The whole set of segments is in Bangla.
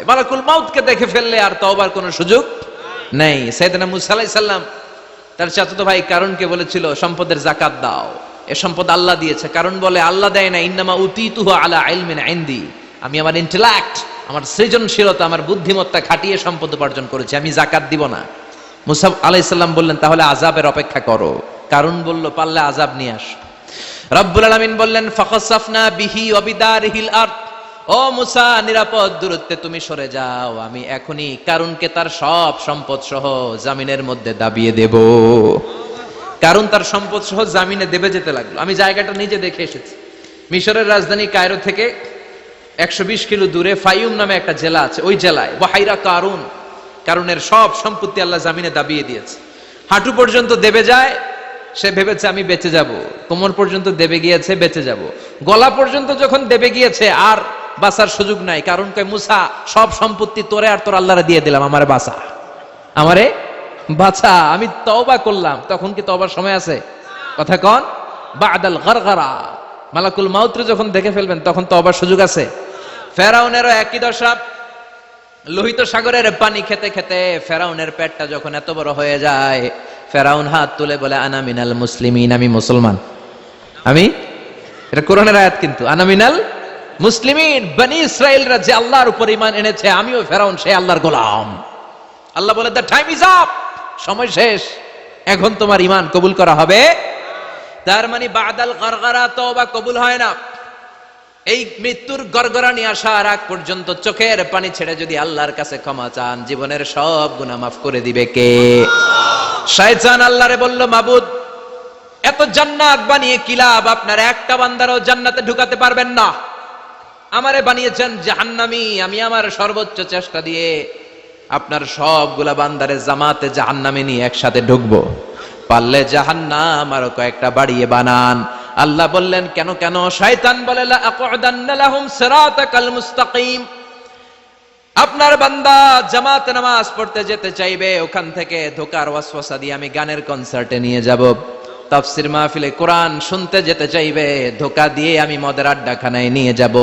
মালাকুল মাউতকে দেখে ফেললে আর তওবার কোনো সুযোগ নেই। সাইয়েদনা মুসা আলাইহিস সালাম তার চাচাতো ভাই কারুনকে বলেছিল সম্পদের যাকাত দাও, এ সম্পদ আল্লাহ দিয়েছে। কারণ বলে আল্লাহ দেয় না, ইন্নামা উতীতুহু আলা ইলমিন ইনদি, আমি আমার ইন্টেলেক্ট, আমার সৃজনশীলতা, আমার বুদ্ধিমত্তা খাটিয়ে সম্পদ উপার্জন করেছি, আমি যাকাত দিব না। মুসা আলাইহিস সালাম বললেন তাহলে আযাবের অপেক্ষা করো। কারণ বলল পারলে আযাব নিয়ে আস। রব্বুল আলামিন বললেন ফাখাসাফনা বিহি ওয়া বিদারিহিল আরদ, ও মুসা নিরাপদ দূরত্বে তুমি সরে যাও, আমি এখনই কারুনকে তার সব সম্পদ সহ জামিনের মধ্যে দাবিয়ে দেব। কারণ তার সম্পদ সহ জামিনে দেবে যেতে লাগলো। আমি জায়গাটা নিজে দেখে এসেছি। মিশরের রাজধানী কায়রো থেকে 120 কিলো দূরে ফাইউম নামে একটা জেলা আছে, ওই জেলায় ওয়াহাইরা কারুন, কারুনের সব সম্পত্তি আল্লাহ জামিনে দাবিয়ে দিয়েছে। হাঁটু পর্যন্ত দেবে যায়, সে ভেবেছে আমি বেঁচে যাব। কোমর পর্যন্ত দেবে গিয়েছে, বেঁচে যাব। গলা পর্যন্ত যখন দেবে গিয়েছে আর বাঁচার সুযোগ নাই। কারণ কয় মুসা সব সম্পত্তি তোরে আর তোর আল্লাহরে দিয়ে দিলাম, আমারে বাঁচা, আমারে বাঁচা, আমি তওবা করলাম। তখন কি তওবার সময় আছে? কথা কন, বাদাল গারগারা, মালাকুল মাউত যখন দেখে ফেলবেন তখন তওবার সুযোগ আছে। ফেরাউনেরও একই দশা। লোহিত সাগরের পানি খেতে খেতে ফেরাউনের পেটটা যখন এত বড় হয়ে যায়, ফেরাউন হাত তুলে বলে আনা মিনাল মুসলিমিন, আমি মুসলমান। আমি, এটা কোরআনের আয়াত কিন্তু, আনা মিনাল মুসলিমিন, বনি ইসরাইলরা যে আল্লাহর উপর ঈমান এনেছে, আমিও ফেরাউন সেই আল্লাহর গোলাম। আল্লাহ বলে দ্য টাইম ইজ আপ, সময় শেষ, এখন তোমার ঈমান কবুল করা হবে। তার মানে বাদাল গারগারা তওবা কবুল হয় না। এই মৃত্যুর গড়গড়ানি আসার আগ পর্যন্ত চোখের পানি ছেড়ে যদি আল্লাহর কাছে ক্ষমা চান, জীবনের সব গুনাহ মাফ করে দিবে কে? শয়তান আল্লাহরে বলল মাবুদ এত জান্নাত বানিয়ে কি লাভ, আপনার একটা বান্দারও জান্নাতে ঢুকাতে পারবেন না, আমারে বানিয়েছেন জাহান্নামী, আমি আমার সর্বোচ্চ চেষ্টা দিয়ে আপনার সবগুলা বান্দারে জামাতে জাহান্নামে নিয়ে একসাথে ঢুকবো, পারলে জাহান্নাম আরো কয়েকটা বাড়িয়ে বানান। আল্লাহ বললেন কেন কেন? শয়তান বলে লা আকুদান্না লাহুম সিরাতাকাল মুস্তাকিম, আপনার বান্দা জামাতে নামাজ পড়তে যেতে চাইবে, ওখান থেকে ধোকার ওয়াসওয়াসা দিয়ে আমি গানের কনসার্টে নিয়ে যাব। তাফসীর মাহফিলে কোরআন শুনতে যেতে চাইবে, ধোকা দিয়ে আমি মদের আড্ডাখানায় নিয়ে যাব।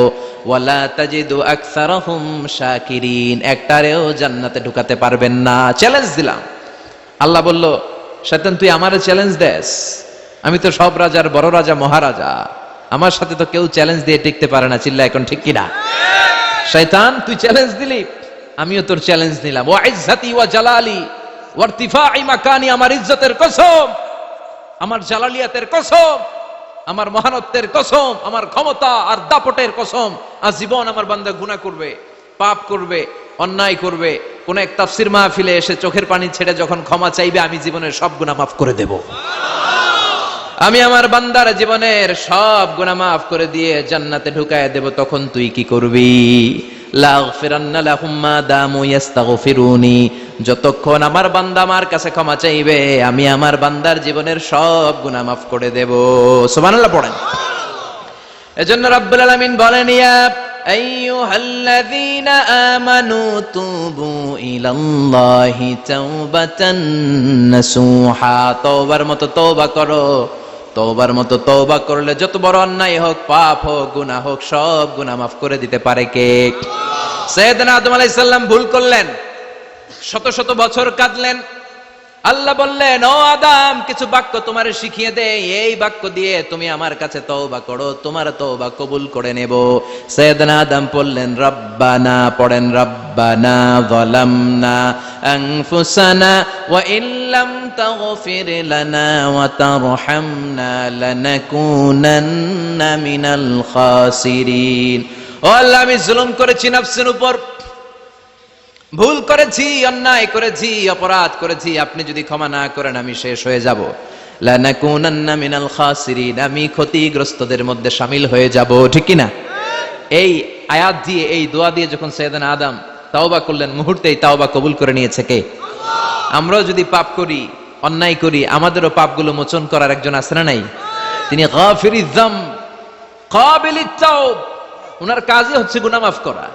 ওয়ালা তাজিদু আকসারাহুম শাকিরিন, একটারেও জান্নাতে ঢুকাতে পারবেন না। চ্যালেঞ্জ দিলাম। আল্লাহ বলল শয়তান তুই আমারে চ্যালেঞ্জ দেস, আমি তো সব রাজার বড় রাজা মহারাজা, আমার সাথে তো কেউ চ্যালেঞ্জ দিয়ে টিকতে পারে না। চিল্লা এখন ঠিক কিনা? শয়তান তুই চ্যালেঞ্জ দিলি, আমিও তোর চ্যালেঞ্জ নিলাম। ওয়া ইজ্জতি ওয়া জালালি ওয়া ইরতিফাই মাকানি, আমার ইজ্জতের কসম, আমার জালালিয়াতের কসম, আমার মহানত্বের কসম, আমার ক্ষমতা আর দাপটের কসম, আজীবন আমার বান্দা গুনাহ করবে, পাপ করবে, অন্যায় করবে, কোন এক তাফসীর মাহফিলে এসে চোখের পানি ছেড়ে যখন ক্ষমা চাইবে, আমি জীবনের সব গুনাহ মাফ করে দেব। আমি আমার বান্দার জীবনের সব গুনাহ মাফ করে দিয়ে জান্নাতে ঢুকায় দেব। তখন তুই কি করবি? লাগফিরান্না লাহুম মা দামু ইস্তাগফিরুনি, যতক্ষণ আমার বান্দা আমার কাছে ক্ষমা চাইবে, আমি আমার বান্দার জীবনের সব গুনাহ মাফ করে দেব। সুবহানাল্লাহ পড়েন। এজন্য রাব্বুল আলামিন বলেন ইয়া আইয়ুহাল্লাযীনা আমানু তুবু ইলাল্লাহি তাওবাতান নাসুহা, তওবার মতো তওবা করো। তওবার মতো তওবা করলে যত বড় অন্যায় হোক, পাপ হোক, গুনাহ হোক, সব গুনাহ মাফ করে দিতে পারে কে? সাইয়েদনা আদম আলাইহিস সালাম ভুল করলেন, শত শত বছর কাঁদলেন। আল্লাহ বললেন ও আদম কিছু বাক্য তোমারে শিখিয়ে দেই, এই বাক্য দিয়ে তুমি আমার কাছে তওবা করো, তোমার তওবা কবুল করে নেব। সাইয়েদনা আদম বললেন রব্বানা, পড়েন রব্বানা যালামনা আনফুসানা ওয়া ইল্লাম তাগফির লানা ওয়া তারহামনা লানাকুনান্না মিনাল খাসিরিন। ও আল্লাহ আমি জুলুম করেছি নফসের উপর, ভুল করেছি, অন্যায় করেছি, অপরাধ করেছি, আপনি যদি ক্ষমা না করেন আমি শেষ হয়ে যাব। লানাকুনান্না মিনাল খাসিরিন, আমি ক্ষতিগ্রস্তদের মধ্যে শামিল হয়ে যাব। ঠিক কি না? এই আয়াত দিয়ে, এই দোয়া দিয়ে যখন সাইয়েদনা আদম তাওবা করলেন, মুহূর্তেই তাওবা কবুল করে নিয়েছে কে? আমরাও যদি পাপ করি, অন্যায় করি, আমাদেরও পাপগুলো মোচন করার একজন আছে না নাই? তিনি গাফিরিয যাম কাবিলিত তাওব, ওনার কাজই হচ্ছে গুনাহ মাফ করা।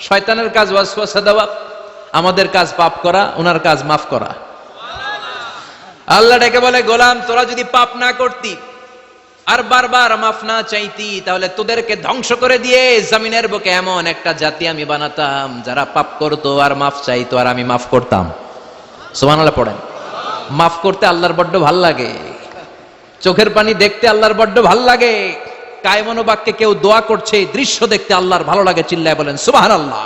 শয়তানের কাজ ওয়াসওয়াসা দেওয়া, আমাদের কাজ পাপ করা, ওনার কাজ মাফ করা। আল্লাহ ডেকে বলে গোলাম তোরা যদি পাপ না করতি, আর বারবার মাফ না চাইতি, তাহলে তোদেরকে ধ্বংস করে দিয়ে জমিনের বুকে এমন একটা জাতি আমি বানাতাম যারা পাপ করতো আর মাফ চাইতো, আর আমি মাফ করতাম। সুবহানাল্লাহ পড়েন। মাফ করতে আল্লাহর বড্ড ভাল লাগে, চোখের পানি দেখতে আল্লাহর বড্ড ভাল লাগে, কায়মনোবাক্যে কেউ দোয়া করছে এই দৃশ্য দেখতে আল্লাহর ভালো লাগে, চিল্লায় বলেন সুবহানাল্লাহ।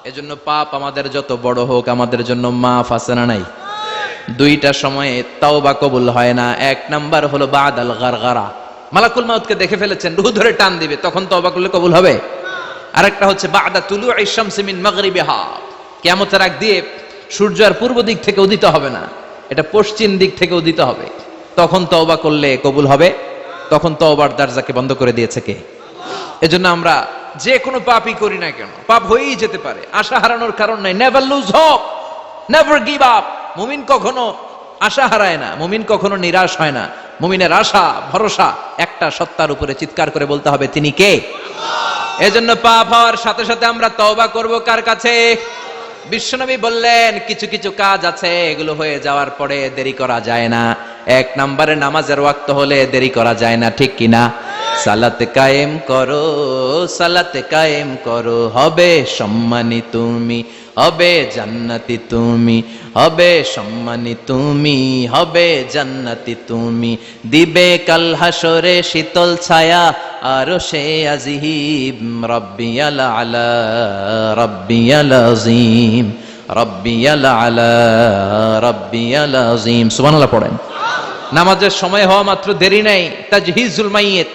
এজন্য পাপ আমাদের যত বড় হোক আমাদের জন্য মাফ আছে না নাই? দুইটা সময়ে তাওবা কবুল হয় না। এক নাম্বার হলো বাদাল গারগারা, মালাকুল মাউতকে দেখে ফেলেছেন, রূহ ধরে টান দিবে, তখন তাওবা করলে কবুল হবে। আরেকটা হচ্ছে বাদা তুলুই শামসি মিন মাগরিবিহা, কিয়ামতের আগ দিয়ে সূর্য আর পূর্ব দিক থেকে উদিত হবে না, এটা পশ্চিম দিক থেকে উদিত হবে, তখন তওবা করলে কবুল হবে। তখন তওবার দরজাকে বন্ধ করে দিয়েছে কে? এজন্য আমরা যে কোনো পাপই করি না কেন, পাপ হয়েই যেতে পারে, আশা হারানোর কারণ নাই। Never lose hope, never give up. মুমিন কখনো আশা হারায় না, মুমিন কখনো নিরাশ হয় না। মুমিনের আশা ভরসা একটা সত্তার উপরে, চিৎকার করে বলতে হবে তিনি কে? এজন্য পাপ হওয়ার সাথে সাথে আমরা তওবা করব কার কাছে? বিশ্বনবী বললেন কিছু কিছু কাজ আছে এগুলো হয়ে যাওয়ার পরে দেরি করা যায় না। এক নম্বরে নামাজের ওয়াক্ত হলে দেরি করা যায় না, ঠিক কিনা? সালাত কায়েম করো, সালাত কায়েম করো, হবে সম্মানী তুমি, হবে জান্নাতি তুমি, হবে সম্মানী তুমি, হবে জান্নাতি তুমি, দিবে কাল হাসরে শীতল ছায়া আরশে আজিম, রব্বিয়াল আলা রব্বিয়াল আযীম, রব্বিয়াল আলা রব্বিয়াল আযীম। সুবহানাল্লাহ পড়েন। নামাজের সময় হওয়া মাত্র দেরি নাই, তাজহিজুল মাইয়িত,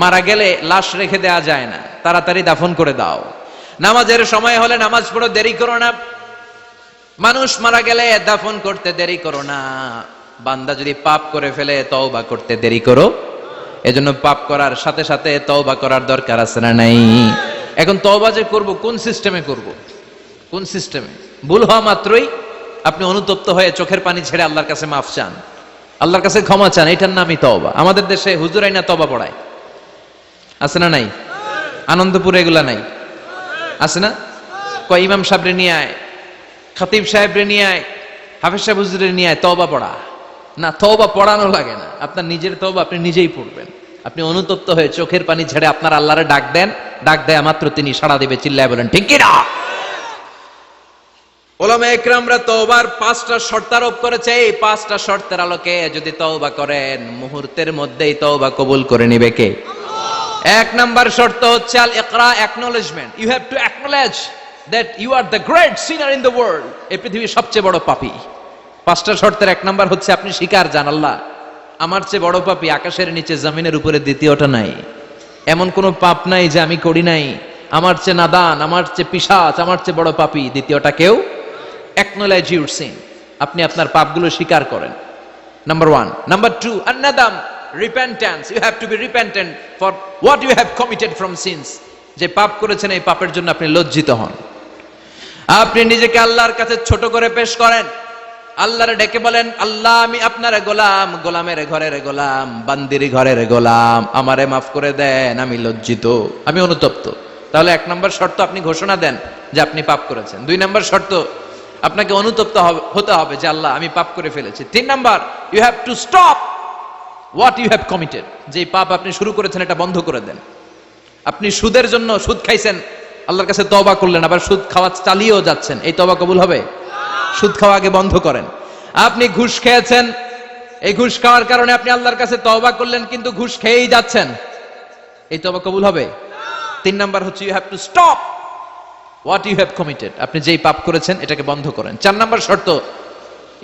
মারা গেলে লাশ রেখে দেয়া যায় না, তাড়াতাড়ি দাফন করে দাও। নামাজের সময় হলে নামাজ পড়ো, দেরি করো না। মানুষ মারা গেলে দাফন করতে দেরি করো না। বান্দা যদি পাপ করে ফেলে তওবা করতে দেরি করো। এজন্য পাপ করার সাথে সাথে তওবা করার দরকার আছে না নাই? এখন তওবা যে করব কোন সিস্টেমে করব? কোন সিস্টেমে? ভুল হওয়া মাত্রই আপনি অনুতপ্ত হয়ে চোখের পানি ছেড়ে আল্লাহর কাছে মাফ চান, আল্লাহর কাছে ক্ষমা চান, এটার নামই তওবা। আমাদের দেশে হুজুরাই না তওবা পড়ায়, আছে না নাই? আনন্দপুরে এগুলা নাই, আছে না? কয় ইমাম সাহেবরে নিয়ে আয়, খতিব সাহেবরে নিয়ে আয়, হাফেজ সাহেব হুজুরে নিয়ে আয়, তওবা পড়া। না, তওবা পড়ানো লাগে না, আপনার নিজের তওবা আপনি নিজেই পড়বেন। আপনি অনুতপ্ত হয়ে চোখের পানি ছেড়ে আপনার আল্লাহরে ডাক দেন, ডাক দেয়া মাত্র তিনি সাড়া দিবে, চিল্লায় বলেন ঠিক কি না? উলামায়ে ইকরামরা তওবার 5টা শর্ত আরোপ করেছে। এই 5টা শর্তের আলোকে যদি তওবা করেন মুহূর্তের মধ্যেই তওবা কবুল করে নিবে কে? এক নাম্বার শর্ত হচ্ছে আল ইকরা, acknowledgement. You have to acknowledge that you are the great sinner in the world. এই পৃথিবীর সবচেয়ে বড় পাপী। 5টা শর্তের এক নাম্বার হচ্ছে আপনি স্বীকার জান, আল্লাহ আমার চেয়ে বড় পাপী আকাশের নিচে জমিনের উপরে দ্বিতীয়টা নাই। এমন কোন পাপ নাই যে আমি করি নাই। আমার চেয়ে নাদান, আমার চেয়ে পিশাচ, আমার চেয়ে বড় পাপী দ্বিতীয়টা কেউ। অ্যাকনলেজ ইউর সিন, আপনি আপনার পাপগুলো স্বীকার করেন। নাম্বার 1। নাম্বার 2, আন-নাদাম, repentance. You have to be repentant for what you have committed from sins. যে পাপ করেছেন এই পাপের জন্য আপনি লজ্জিত হন। আপনি নিজেকে আল্লাহর কাছে ছোট করে পেশ করেন, আল্লাহরে ডেকে বলেন আল্লাহ আমি আপনার গোলাম, গোলামের ঘরের গোলাম, বান্দির ঘরের গোলাম, আমারে মাফ করে দেন, আমি লজ্জিত, আমি অনুতপ্ত। তাহলে 1 নম্বর শর্ত আপনি ঘোষণা দেন যে আপনি পাপ করেছেন। 2 নম্বর শর্ত আপনাকে অনুতপ্ত হতে হবে যে আল্লাহ আমি পাপ করে ফেলেছি। 3 number, you have to stop what you have committed. যে পাপ আপনি শুরু করেছেন এটা বন্ধ করে দেন। আপনি সুদের জন্য সুদ খাইছেন, আল্লাহর কাছে তওবা করলেন, আবার সুদ খাওয়া চালিয়েও যাচ্ছেন, এই তওবা কবুল হবে? সুদ খাওয়া আগে বন্ধ করেন। আপনি ঘুষ খেয়েছেন, এই ঘুষ খাওয়ার কারণে আপনি আল্লাহর কাছে তওবা করলেন কিন্তু ঘুষ খেয়েই যাচ্ছেন, এই তওবা কবুল হবে? 3 নাম্বার হচ্ছে you have to stop what you have committed. আপনি যেই পাপ করেছেন এটাকে বন্ধ করেন। 4 নাম্বার শর্ত,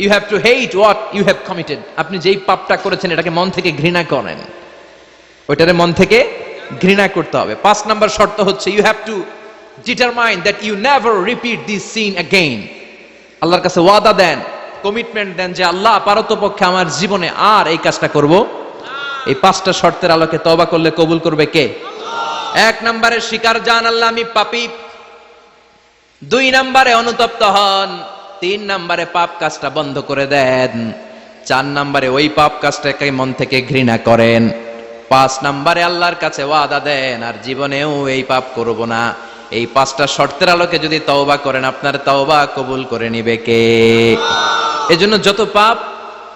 you have to hate what you have committed. আপনি যেই পাপটা করেছেন এটাকে মন থেকে ঘৃণা করেন, ওইটারে মন থেকে ঘৃণা করতে হবে। 5 নাম্বার শর্ত হচ্ছে you have to determine that you never repeat this sin again. আল্লাহর কাছে ওয়াদা দেন, কমিটমেন্ট দেন যে আল্লাহ পারতপক্ষে আমার জীবনে আর এই কাজটা করব। এই 5টা শর্তের আলোকে তওবা করলে কবুল করবে কে? 1 নম্বরে স্বীকার জান আল্লাহ আমি পাপী। 2 নম্বরে অনুতপ্ত হন। 3 নম্বরে পাপ কাজটা বন্ধ করে দেন। 4 নম্বরে ওই পাপ কাজটাকে মন থেকে ঘৃণা করেন। 5 নম্বরে আল্লাহর কাছে ওয়াদা দেন আর জীবনেও এই পাপ করব না। এই 5টা শর্তের আলোকে যদি তওবা করেন আপনার তওবা কবুল করে নিবে কে? এজন্য যত পাপ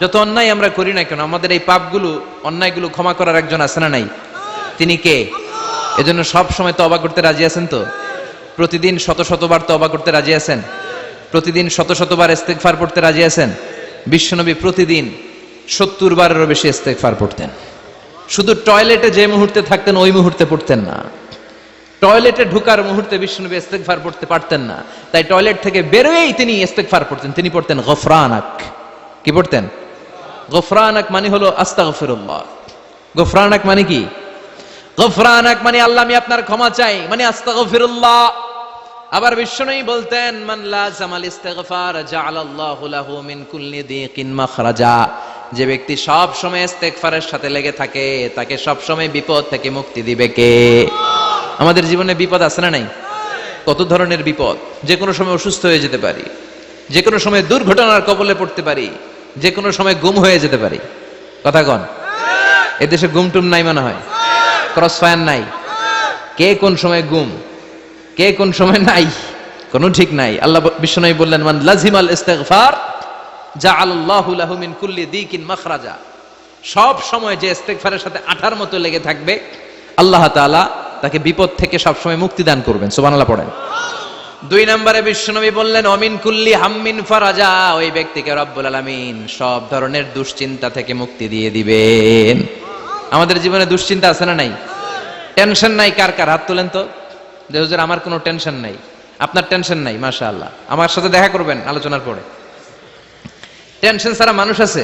যত অন্যায় আমরা করি না কেন, আমাদের এই পাপগুলো, অন্যায়গুলো ক্ষমা করার একজন আছে না নাই? তিনি কে? এজন্য সব সময় তওবা করতে রাজি আছেন তো? প্রতিদিন শত শতবার তওবা করতে রাজি আছেন? প্রতিদিন শত শতবার ইস্তেগফার পড়তে রাজি আছেন? বিশ্বনবী প্রতিদিন 70 বারেরও বেশি ইস্তেগফার পড়তেন। শুধু টয়লেটে যে মুহূর্তে থাকতেন ওই মুহূর্তে পড়তেন না, টয়লেটে ঢুকার মুহূর্তে বিশ্বনবী ইস্তেগফার পড়তে পারতেন না, তাই টয়লেট থেকে বেরোয়েই তিনি ইস্তেগফার পড়তেন। তিনি পড়তেন গফরানাক। কি পড়তেন? গফরানাক মানে হলো আস্তাগফিরুল্লাহ। গফরানাক মানে কি? গফরানাক মানে আল্লাহ আমি আপনার ক্ষমা চাই, মানে আস্তাগফিরুল্লাহ। আবার বিশ্বনবী বলতেন মান লাযামাল ইস্তিগফার জাআলাল্লাহু লাহু মিন কুল্লি দিকিন মাখরাজা। যে ব্যক্তি সব সময় ইস্তেগফারের সাথে লেগে থাকে তাকে সব সময় বিপদ থেকে মুক্তি দিবে কে? আমাদের জীবনে বিপদ আছে না নাই? কত ধরনের বিপদ। যে কোনো সময় অসুস্থ হয়ে যেতে পারি, যে কোনো সময় দুর্ঘটনার কবলে পড়তে পারি, যে কোনো সময় গুম হয়ে যেতে পারি। কথা কন, এদেশে গুমটুম নাই মনে হয়, ক্রস ফায়ার নাই। কে কোন সময় গুম, কে কোন সময় নাই, কোনো ঠিক নাই। আল্লাহ বিশ্বনবী বললেন মান লাজিমাল ইস্তিগফার জাআলাল্লাহু লাহু মিন কুল্লি দিকিন মাখরাজা। সব সময় যে ইস্তিগফারের সাথে আঠার মতো লেগে থাকবে আল্লাহ তাআলা তাকে বিপদ থেকে সব সময় মুক্তি দান করবেন। সুবহানাল্লাহ পড়েন। 2 নম্বরে বিশ্বনবী বললেন অমিন কুল্লি হাম্মিন ফারাজা। ওই ব্যক্তিকে রব্বুল আলামিন সব ধরনের দুশ্চিন্তা থেকে মুক্তি দিয়ে দিবেন। আমাদের জীবনে দুশ্চিন্তা আছে না নাই? টেনশন নাই কার কার? হাত তোলেন তো। যে হুজুর আমার কোনো টেনশন নাই। আপনার টেনশন নাই, মাশাআল্লাহ। আমার সাথে দেখা করবেন আলোচনার পরে। টেনশন ছাড়া মানুষ আছে?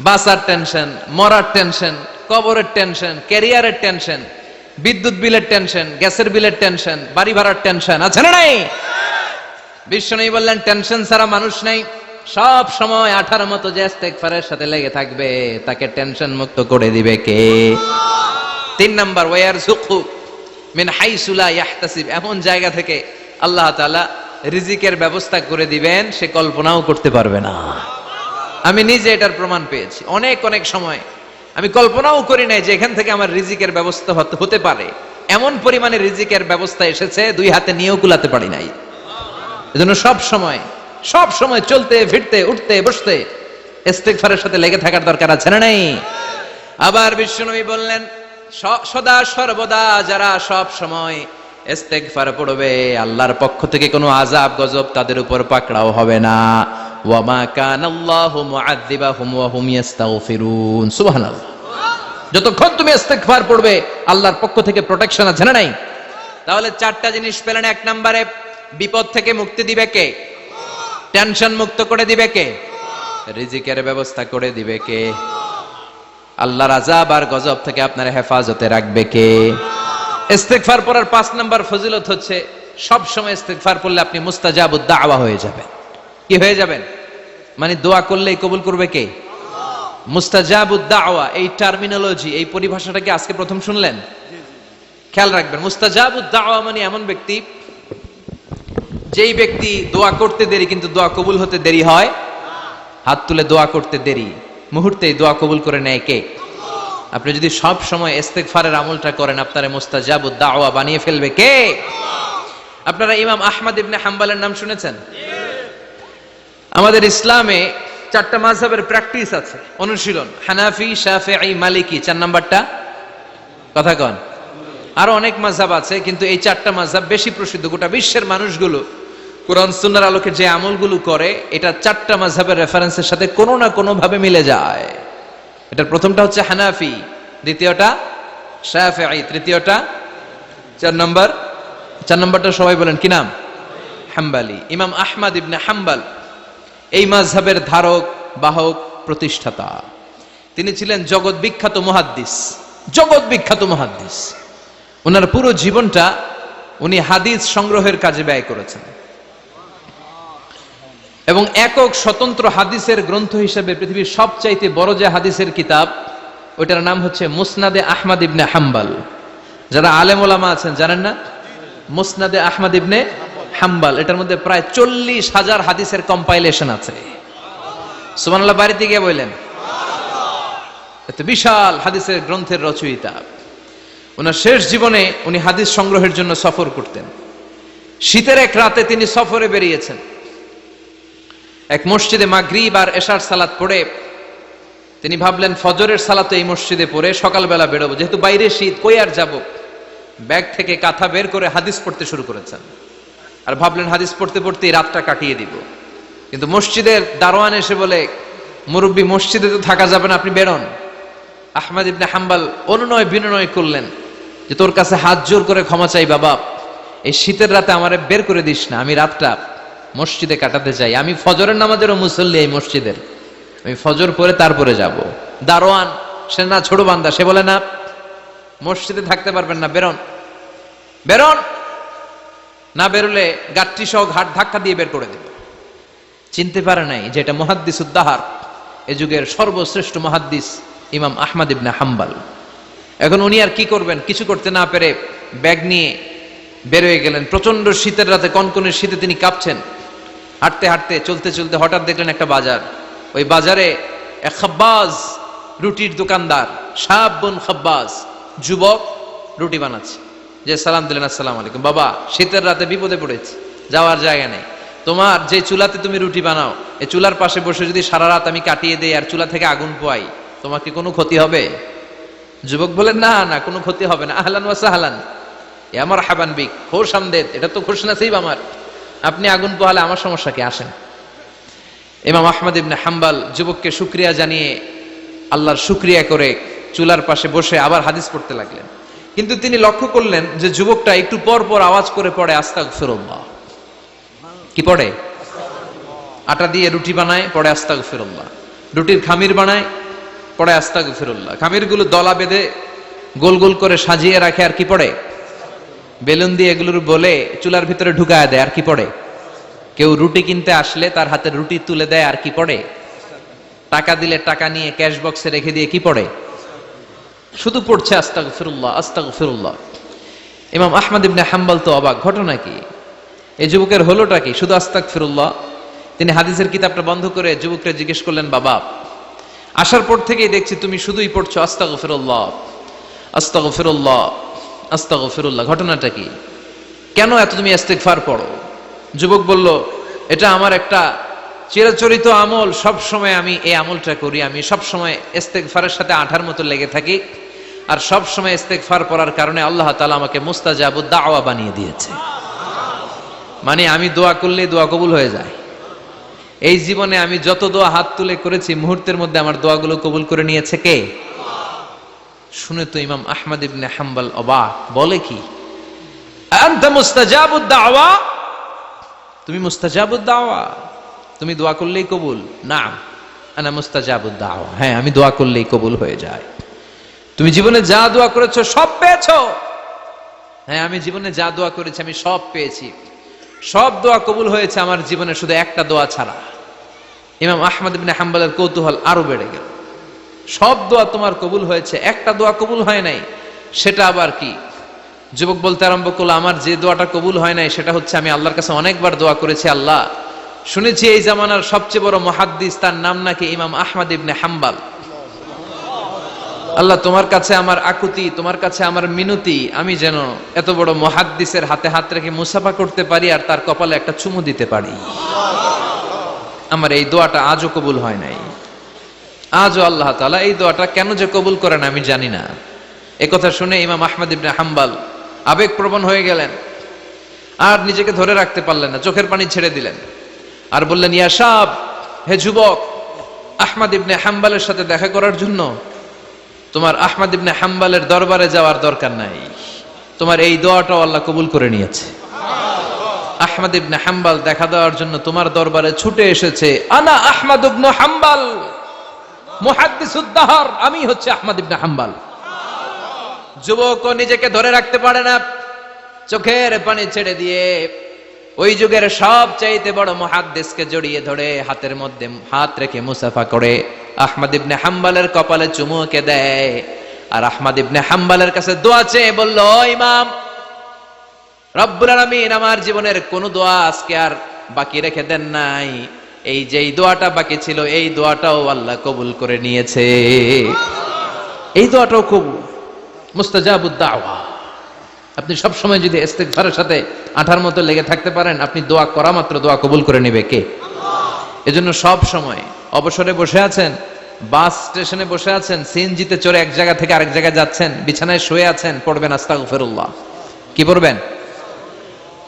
বাসার টেনশন, মরার টেনশন, কবরের টেনশন, ক্যারিয়ারের টেনশন, বিদ্যুৎ বিলের টেনশন, গ্যাসের বিলের টেনশন, বাড়ি ভাড়ার টেনশন আছে না নাই? বিশ্বনবী বললেন টেনশন ছাড়া মানুষ নাই। সব সময় আঠার মতো যে ইস্তেগফারের সাথে লেগে থাকবে তাকে টেনশন মুক্ত করে দিবে কে? 3 নাম্বার ওয়ায়ারযুকহু মিন হাইসু লা ইয়াহতাসিব। এমন জায়গা থেকে আল্লাহ তাআলা রিজিকের ব্যবস্থা করে দিবেন সে কল্পনাও করতে পারবে না। আমি নিজে এটার প্রমাণ পেয়েছি। অনেক অনেক সময় আমি কল্পনাও করি নাই যে এখান থেকে আমার রিজিকের ব্যবস্থা হতে পারে। এমন পরিমাণে রিজিকের ব্যবস্থা এসেছে 2 হাতে নিয়েও কুলাতে পারি নাই। এজন্য সব সময় চলতে ফিরতে উঠতে বসতে ইস্তিগফারের সাথে লেগে থাকার দরকার আছে না নাই? আবার বিশ্বনবী বললেন সদা সর্বদা যারা সব সময় ইস্তিগফার পড়বে আল্লাহর পক্ষ থেকে কোনো আযাব গজব তাদের উপর পাকড়াও হবে না। ওয়া মা কানাল্লাহু মুআযযিবাহুম ওয়া হুম ইস্তাগফিরুন। সুবহানাল্লাহ। যতক্ষণ তুমি ইস্তিগফার পড়বে আল্লাহর পক্ষ থেকে প্রোটেকশন আছে না নাই? তাহলে 4টা জিনিস পেলেন। 1 নম্বরে বিপদ থেকে মুক্তি দিবে কে? টেনশন মুক্ত করে দিবে কে? রিজিকের ব্যবস্থা করে দিবে কে? আল্লাহর আযাব আর গজব থেকে আপনার হেফাজতে রাখবে কে? ইস্তিগফার পড়ার 5 নাম্বার ফজিলত হচ্ছে সব সময় ইস্তিগফার পড়লে আপনি মুস্তাজাবুদ দাওয়া হয়ে যাবেন। কি হয়ে যাবেন? মানে দোয়া করলেই কবুল করবে কে? মুস্তাজাবুদ দাওয়া। এই টার্মিনোলজি, এই পরিভাষাটা কি আজকে প্রথম শুনলেন? খেয়াল রাখবেন। মুস্তাজাবুদ দাওয়া মানে এমন ব্যক্তি যেই ব্যক্তি দোয়া করতে দেরি কিন্তু দোয়া কবুল হতে দেরি হয়। হাত তুলে দোয়া করতে দেরি, মুহূর্তেই দোয়া কবুল করে নেয় কে? আপনি যদি সব সময় ইস্তিগফারের আমলটা করেন আপনারে মুস্তাজাবুদ দাওয়া বানিয়ে ফেলবে কে? আপনারা ইমাম আহমদ ইবনে হাম্বলের নাম শুনেছেন? আমাদের ইসলামে 4টা মাযহাবের প্র্যাকটিস আছে, অনুশীলন। হানাফি, শাফিঈ, মালিকি। 4 নাম্বারটা কথা কন। আরো অনেক মাযহাব আছে কিন্তু এই 4টা মাযহাব বেশি প্রসিদ্ধ। গোটা বিশ্বের মানুষগুলো কোরআন সুন্নাহর আলোকে যে আমলগুলো করে এটা 4টা মাযহাবের রেফারেন্সের সাথে কোনো না কোনো ভাবে মিলে যায়। এটার প্রথমটা হচ্ছে হানাফি, দ্বিতীয়টা শাফিঈ, তৃতীয়টা 4 নম্বরটা সবাই বলেন কি নাম? হাম্বলি। ইমাম আহমদ ইবনে হাম্বল এই মাযহাবের ধারক বাহক প্রতিষ্ঠাতা। তিনি ছিলেন জগৎ বিখ্যাত মুহাদ্দিস। ওনার পুরো জীবনটা উনি হাদিস সংগ্রহের কাজে ব্যয় করেছেন এবং একক স্বতন্ত্র হাদিসের গ্রন্থ হিসেবে পৃথিবীর সবচাইতে বড় যে হাদিসের কিতাব ওইটার নাম হচ্ছে মুসনাদে আহমদ ইবনে হাম্বল। যারা আলেম ওলামা আছেন জানেন না? মুসনাদে আহমদ ইবনে হাম্বল, এটার মধ্যে প্রায় 40,000 হাদিসের কম্পাইলেশন আছে। সুবহানাল্লাহ। বাড়িতে গিয়ে বললেন এত বিশাল হাদিসের গ্রন্থের রচয়িতা। ওনার শেষ জীবনে উনি হাদিস সংগ্রহের জন্য সফর করতেন। শীতের এক রাতে তিনি সফরে বেরিয়েছেন। এক মসজিদে মাগরিব আর এশার সালাত পড়ে তিনি ভাবলেন ফজরের সালাত এই মসজিদে পড়ে সকালবেলা বেরোবো, যেহেতু বাইরে শীত, কই আর যাব। ব্যাগ থেকে কাঁথা বের করে হাদিস পড়তে শুরু করেছেন, আর ভাবলেন হাদিস পড়তে পড়তে রাতটা কাটিয়ে দিব। কিন্তু মসজিদের দারোয়ান এসে বলে, মুরব্বী মসজিদে তো থাকা যাবে না, আপনি বেরোন। আহমদ ইবনে হাম্বল অনুনয় বিনয় করলেন যে তোর কাছে হাত জোর করে ক্ষমা চাই বাবা, এই শীতের রাতে আমারে বের করে দিস না, আমি রাতটা মসজিদে কাটাতে চাই, আমি ফজরের নামাজেরও মুসল্লি এই মসজিদের, আমি ফজর পরে তারপরে যাব। দারোয়ান সে না ছোট বান্দা, সে বলে না মসজিদে থাকতে পারবেন না, বেরোন বেরোন, না বেরোলে গাট্টি সহ ঘাট ধাক্কা দিয়ে বের করে দেব। চিনতে পারে নাই যে এটা মুহাদ্দিস উদ্দাহার, এ যুগের সর্বশ্রেষ্ঠ মুহাদ্দিস ইমাম আহমদ ইবনে হাম্বল। এখন উনি আর কি করবেন, কিছু করতে না পেরে ব্যাগ নিয়ে বের হয়ে গেলেন। প্রচন্ড শীতের রাতে, কনকনের শীতে তিনি কাঁপছেন। হাঁটতে হাঁটতে চলতে চলতে হঠাৎ দেখলেন একটা বাজার, ওই বাজারে এক খাব্বাজ, রুটির দোকানদার, শাবুন খাব্বাজ, যুবক রুটি বানাচ্ছে। যে সালাম দিলেন, আসসালামু আলাইকুম। বাবা, শীতের রাতে বিপদে পড়েছি, যাওয়ার জায়গা নেই, তোমার যে চুলাতে তুমি রুটি বানাও, এই চুলার পাশে বসে যদি সারা রাত আমি কাটিয়ে দেই আর চুলা থেকে আগুন পোয়াই, তোমার কি কোনো ক্ষতি হবে? যুবক বলেন, না না, কোনো ক্ষতি হবে না। আহলান ওয়া সাহলান, এ আমার হাবান বিক, খোশ আমদেদ, এটা তো খুশ নসিব আমার, আপনি আগুন পোহালে আমার সমস্যা কি, আসেন। ইমাম আহমদ ইবনে হাম্বল যুবককে শুকরিয়া জানিয়ে, আল্লাহর শুকরিয়া করে চুলার পাশে বসে আবার হাদিস পড়তে লাগলেন। কিন্তু তিনি লক্ষ্য করলেন যে যুবকটা একটু পর পর আওয়াজ করে পড়ে আস্তাগফিরুল্লাহ। কি পড়ে? আটা দিয়ে রুটি বানায়, পড়ে আস্তাগফিরুল্লাহ। রুটির খামির বানায়, পড়ে আস্তাগফিরুল্লাহ। খামিরগুলো দলা বেঁধে গোল গোল করে সাজিয়ে রাখে, আর কি পড়ে? বেলুন দিয়ে এগুলোর বলে চুলার ভিতরে ঢুকায় দেয়, আর কি পড়ে? কেউ রুটি কিনতে আসলে তার হাতে রুটি তুলে দেয়, আর কি পড়ে? টাকা দিলে টাকা নিয়ে ক্যাশ বক্সে রেখে দিয়ে কি পড়ে? শুধু পড়ছে আস্তাগফিরুল্লাহ আস্তাগফিরুল্লাহ। ইমাম আহমদ ইবনে হাম্বল তো অবাক, ঘটনা কি, এই যুবকের হলোটা কি, শুধু আস্তাগফিরুল্লাহ। তিনি হাদিসের কিতাবটা বন্ধ করে যুবককে জিজ্ঞেস করলেন, বাবা, আসার পর থেকেই দেখছি তুমি শুধুই পড়ছো আস্তাগফিরুল্লাহ আস্তাগফিরুল্লাহ আস্তাগফিরুল্লাহ, ঘটনাটা কি, কেন এত তুমি ইস্তেগফার পড়ো? যুবক বলল, এটা আমার একটা চিরাচরিত আমল, সব সময় আমি এই আমলটা করি, আমি সব সময় ইস্তেগফারের সাথে আঠার মতো লেগে থাকি, আর সব সময় ইস্তেগফার পড়ার কারণে আল্লাহ তাআলা আমাকে মুস্তাজাবুদ দাওয়া বানিয়ে দিয়েছে। মানে আমি দোয়া করলে দোয়া কবুল হয়ে যায়। এই জীবনে আমি যত দোয়া হাত তুলে করেছি, মুহূর্তের মধ্যে আমার দোয়াগুলো কবুল করে নিয়েছে কে? শুনে তো ইমাম আহমদ ইবনে হাম্বল অবাক, বলে কি, আনতা মুস্তাজাবুদ দাওয়া, তুমি মুস্তাজাবুদ দাওয়া, তুমি দোয়া করলেই কবুল? না, আনা মুস্তাজাবুদ দাওয়া, হ্যাঁ আমি দোয়া করলেই কবুল হয়ে যায়। তুমি জীবনে যা দোয়া করেছো সব পেয়েছো? হ্যাঁ, আমি জীবনে যা দোয়া করেছি আমি সব পেয়েছি, সব দোয়া কবুল হয়েছে আমার জীবনে, শুধু একটা দোয়া ছাড়া। ইমাম আহমদ ইবনে হাম্বলের কৌতূহল আরো বেড়ে গেল, সব দোয়া তোমার কবুল হয়েছে, একটা দোয়া কবুল হয় নাই, সেটা আবার কি? যুবক বলতে আরম্ভ করলো, আমার যে দোয়াটা কবুল হয় নাই সেটা হচ্ছে আমি আল্লাহর কাছে অনেকবার দোয়া করেছি, আল্লাহ শুনেছি এই জামানার সবচেয়ে বড় মুহাদ্দিস, তার নাম নাকি ইমাম আহমদ ইবনে হাম্বল, আল্লাহ তোমার কাছে আমার আকুতি, তোমার কাছে আমার মিনতি, আমি যেন এত বড় মুহাদ্দিসের হাতে হাত রেখে মুসাফা করতে পারি আর তার কপালে একটা চুমু দিতে পারি। আমার এই দোয়াটা আজও কবুল হয় নাই, আজও আল্লাহ তাআলা এই দোয়াটা কেন যে কবুল করেন আমি জানি না। একথা শুনে ইমাম আহমদ ইবনে হাম্বল আবেগপ্রবণ হয়ে গেলেন, আর নিজেকে ধরে রাখতে পারলেন না, চোখের পানি ছেড়ে দিলেন, আর বললেন, ইয়া শাব, হে যুবক, আহমদ ইবনে হাম্বলের সাথে দেখা করার জন্য তোমার আহমদ ইবনে হাম্বলের দরবারে যাওয়ার দরকার নাই, তোমার এই দোয়াটাও আল্লাহ কবুল করে নিয়েছে। আহমদ ইবনে হাম্বল দেখা দেওয়ার জন্য তোমার দরবারে ছুটে এসেছে। আনা আহমদ ইবনে হাম্বল মুহাদ্দিসুদ দাহর, আমি হচ্ছে আহমদ ইবনে হাম্বল। যুবক নিজেকে ধরে রাখতে পারে না, চোখের পানি ছেড়ে দিয়ে ওই যুগের সব চাইতে বড় মুহাদ্দিসকে জড়িয়ে ধরে হাতের মধ্যে হাত রেখে মুসাফা করে আহমদ ইবনে হাম্বলের কপালে চুমুকে দেয়, আর আহমদ ইবনে হাম্বলের কাছে দোয়া চেয়ে বলল, ইমাম, রব্বুল আলামিন আমার জীবনের কোন দোয়া আজকে আর বাকি রেখে দেন নাই, এই যে দোয়াটা বাকি ছিল এই দোয়াটাও আল্লাহ কবুল করে নিয়েছে, এই দোয়াটাও কবুল, মুস্তাজাবুদ দাওয়া। আপনি সব সময় যদি ইস্তেগফারের সাথে আঠার মতো লেগে থাকতে পারেন, আপনি দোয়া করা মাত্র দোয়া কবুল করে নেবে কে? এজন্য সব সময় অবসরে বসে আছেন, বাস স্টেশনে বসে আছেন, সিএনজিতে চড়ে এক জায়গা থেকে আরেক জায়গায় যাচ্ছেন, বিছানায় শুয়ে আছেন, পড়বেন আস্তাগফিরুল্লাহ। কি পড়বেন?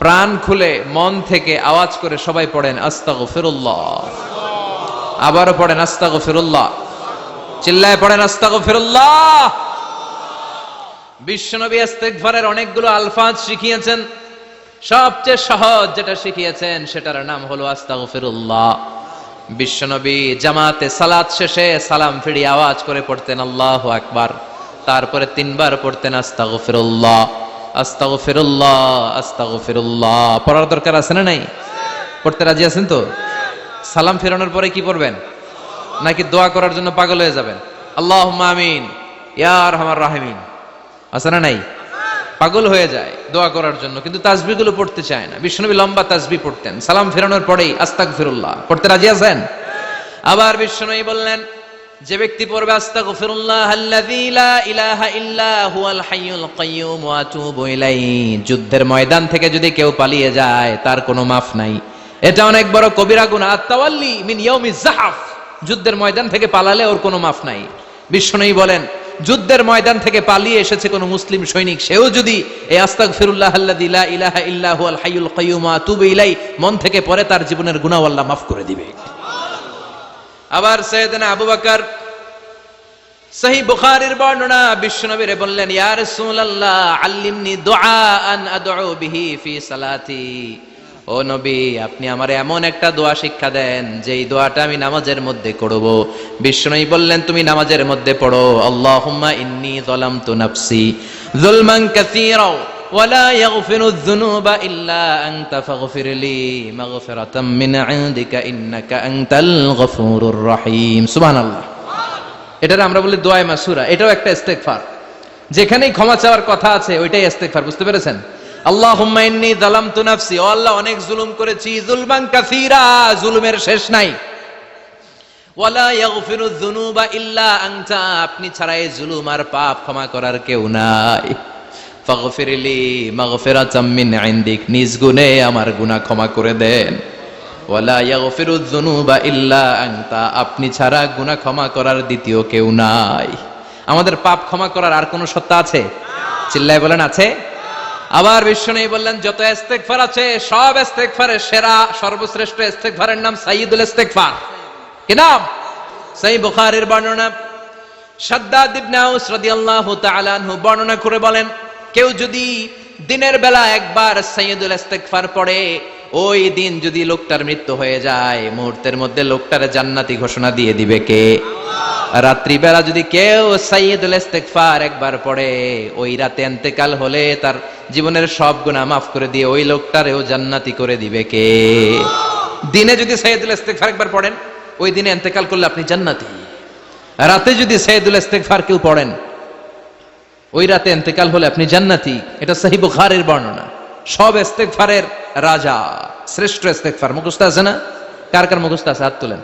প্রাণ খুলে মন থেকে আওয়াজ করে সবাই পড়েন আস্তাগফিরুল্লাহ। আবারও পড়েন আস্তাগফিরুল্লাহ। চিল্লায় পড়েন আস্তাগফিরুল্লাহ। বিশ্বনবী ইস্তেগফারের অনেকগুলো আলফাজ শিখিয়েছেন। সবচেয়ে সহজ যেটা শিখিয়েছেন সেটার নাম হলো আস্তাগফিরুল্লাহ। বিশ্বনবী জামাতে সালাত শেষে সালাম ফিরিয়ে আওয়াজ করে পড়তেন আল্লাহু আকবার, তারপরে 3 বার পড়তেন আস্তাগফিরুল্লাহ আস্তাগফিরুল্লাহ আস্তাগফিরুল্লাহ। পড়ার দরকার আছে না নাই? পড়তে রাজি আছেন তো? সালাম ফেরানোর পরে কি পড়বেন? নাকি দোয়া করার জন্য পাগল হয়ে যাবেন? আল্লাহুম্মা আমিন ইয়া আরহামার রাহিমিন আছে না নাই? পাগল হয়ে যায় দোয়া করার জন্য, কিন্তু তাসবিহগুলো পড়তে চায় না। বিশ্বনবী লম্বা তাসবিহ পড়তেন সালাম ফেরানোর পরেই আস্তাগফিরুল্লাহ। পড়তে রাজি আছেন? আবার বিশ্বনবী বললেন, যে ব্যক্তি পড়বে আস্তাগফিরুল্লাহ আল্লাযী লা ইলাহা ইল্লা হুয়াল হাইয়ুল কাইয়্যুম ওয়া আতুবু ইলাইহি, যুদ্ধের ময়দান থেকে যদি কেউ পালিয়ে যায় তার কোনো মাফ নাই। এটা অনেক বড় কবিরা গুনাহ। আত-তাওয়াল্লি মিন ইয়াউমিজ যাহফ, যুদ্ধের ময়দান থেকে পালালে ওর কোনো মাফ নাই। বিশ্বনবী বলেন, যুদ্ধের ময়দান থেকে পালিয়ে এসেছে কোন মুসলিম সৈনিক, সেও যদি এই আস্তাগফিরুল্লাহ আল্লাযী লা ইলাহা ইল্লা হুয়াল হাইয়ুল কাইয়্যুম ওয়া আতুবু ইলাইহি মন থেকে পড়ে, তার জীবনের গুনাহ আল্লাহ মাফ করে দিবে। আবার সাইয়েদনা আবু বকর, সহিহ বুখারীর বর্ণনা, বিশ্বনবীরে বললেন, ইয়া রাসূলুল্লাহ আল্লিমনি দুআআন আদউ বিহি ফি সালাতি। ও নবী, আপনি আমারে এমন একটা দোয়া শিক্ষা দেন যেই দোয়াটা আমি নামাজের মধ্যে করব। বিশ্বনবী বললেন, তুমি নামাজের মধ্যে পড়ো আল্লাহুম্মা ইন্নী যালামতু নাফসি যুলমান কাসীরা ওয়া লা ইয়াগফিরুয যুনুবা ইল্লা আনতা ফাগফিরলি মাগফিরাতাম মিন ইনদিকা ইন্নাকা আনতাল গফুরুর রহিম। সুবহানাল্লাহ। এটারে আমরা বলি দোয়ায়ে মাসুরা। এটাও একটা ইস্তেগফার। যেখানেই ক্ষমা চাওয়ার কথা আছে ওইটাই ইস্তেগফার। বুঝতে পেরেছেন? আল্লাহুম্মা ইন্নী যালামতু নাফসি, ও আল্লাহ অনেক জুলুম করেছি, যুলমান কাসীরা, জুলুমের শেষ নাই। ওয়া লা ইয়াগফিরুয যুনুবা ইল্লা আনতা, আপনি ছাড়া এই জুলুম আর পাপ ক্ষমা করার কেউ নাই। ফাগফিরলি মাগফিরাতাম মিন ইনদিক, নিজ গুণে আমার গুনাহ ক্ষমা করে দেন। ওয়া লা ইয়াগফিরুয যুনুবা ইল্লা আনতা, আপনি ছাড়া গুনাহ ক্ষমা করার দ্বিতীয় কেউ নাই। আমাদের পাপ ক্ষমা করার আর কোন সত্তা আছে? চিল্লায় বলেন আছে? আবার বিশ্বনবী বললেন, যত ইস্তেগফার আছে সব ইস্তেগফারের সেরা সর্বশ্রেষ্ঠ ইস্তেগফারের নাম সাইয়্যিদুল ইস্তেগফার। কি নাম? সহিহ বুখারীর বর্ণনা, শাদ্দাদ ইবনে আউস রাদিয়াল্লাহু তাআলা আনহু বর্ণনা করে বলেন, কেউ যদি দিনের বেলা একবার সাইয়্যিদুল ইস্তেগফার পড়ে, ওই দিন যদি লোকটার মৃত্যু হয়ে যায়, মুহূর্তের মধ্যে লোকটার জান্নাতি ঘোষণা দিয়ে দিবে কে? রাত্রি বেলা যদি কেউ সাইয়্যিদুল ইস্তেগফার একবার পড়ে, ওই রাতে ইন্তেকাল হলে তার জীবনের সব গুনাহ মাফ করে দিয়ে ওই লোকটারেও জান্নাতি করে দিবে কে? দিনে যদি সাইয়্যিদুল ইস্তেগফার একবার পড়েন, ওই দিনে ইন্তেকাল করলে আপনি জান্নাতি। রাতে যদি সাইয়্যিদুল ইস্তেগফার কেউ পড়েন, ওই রাতে ইন্তেকাল হলে আপনি জান্নাতি। এটা সহিহ বুখারীর বর্ণনা। সব ইস্তেগফারের রাজা, শ্রেষ্ঠ ইস্তেগফার। মুখস্থ আছে না? কার কার মুখস্থ আছে? হাত তুলেন।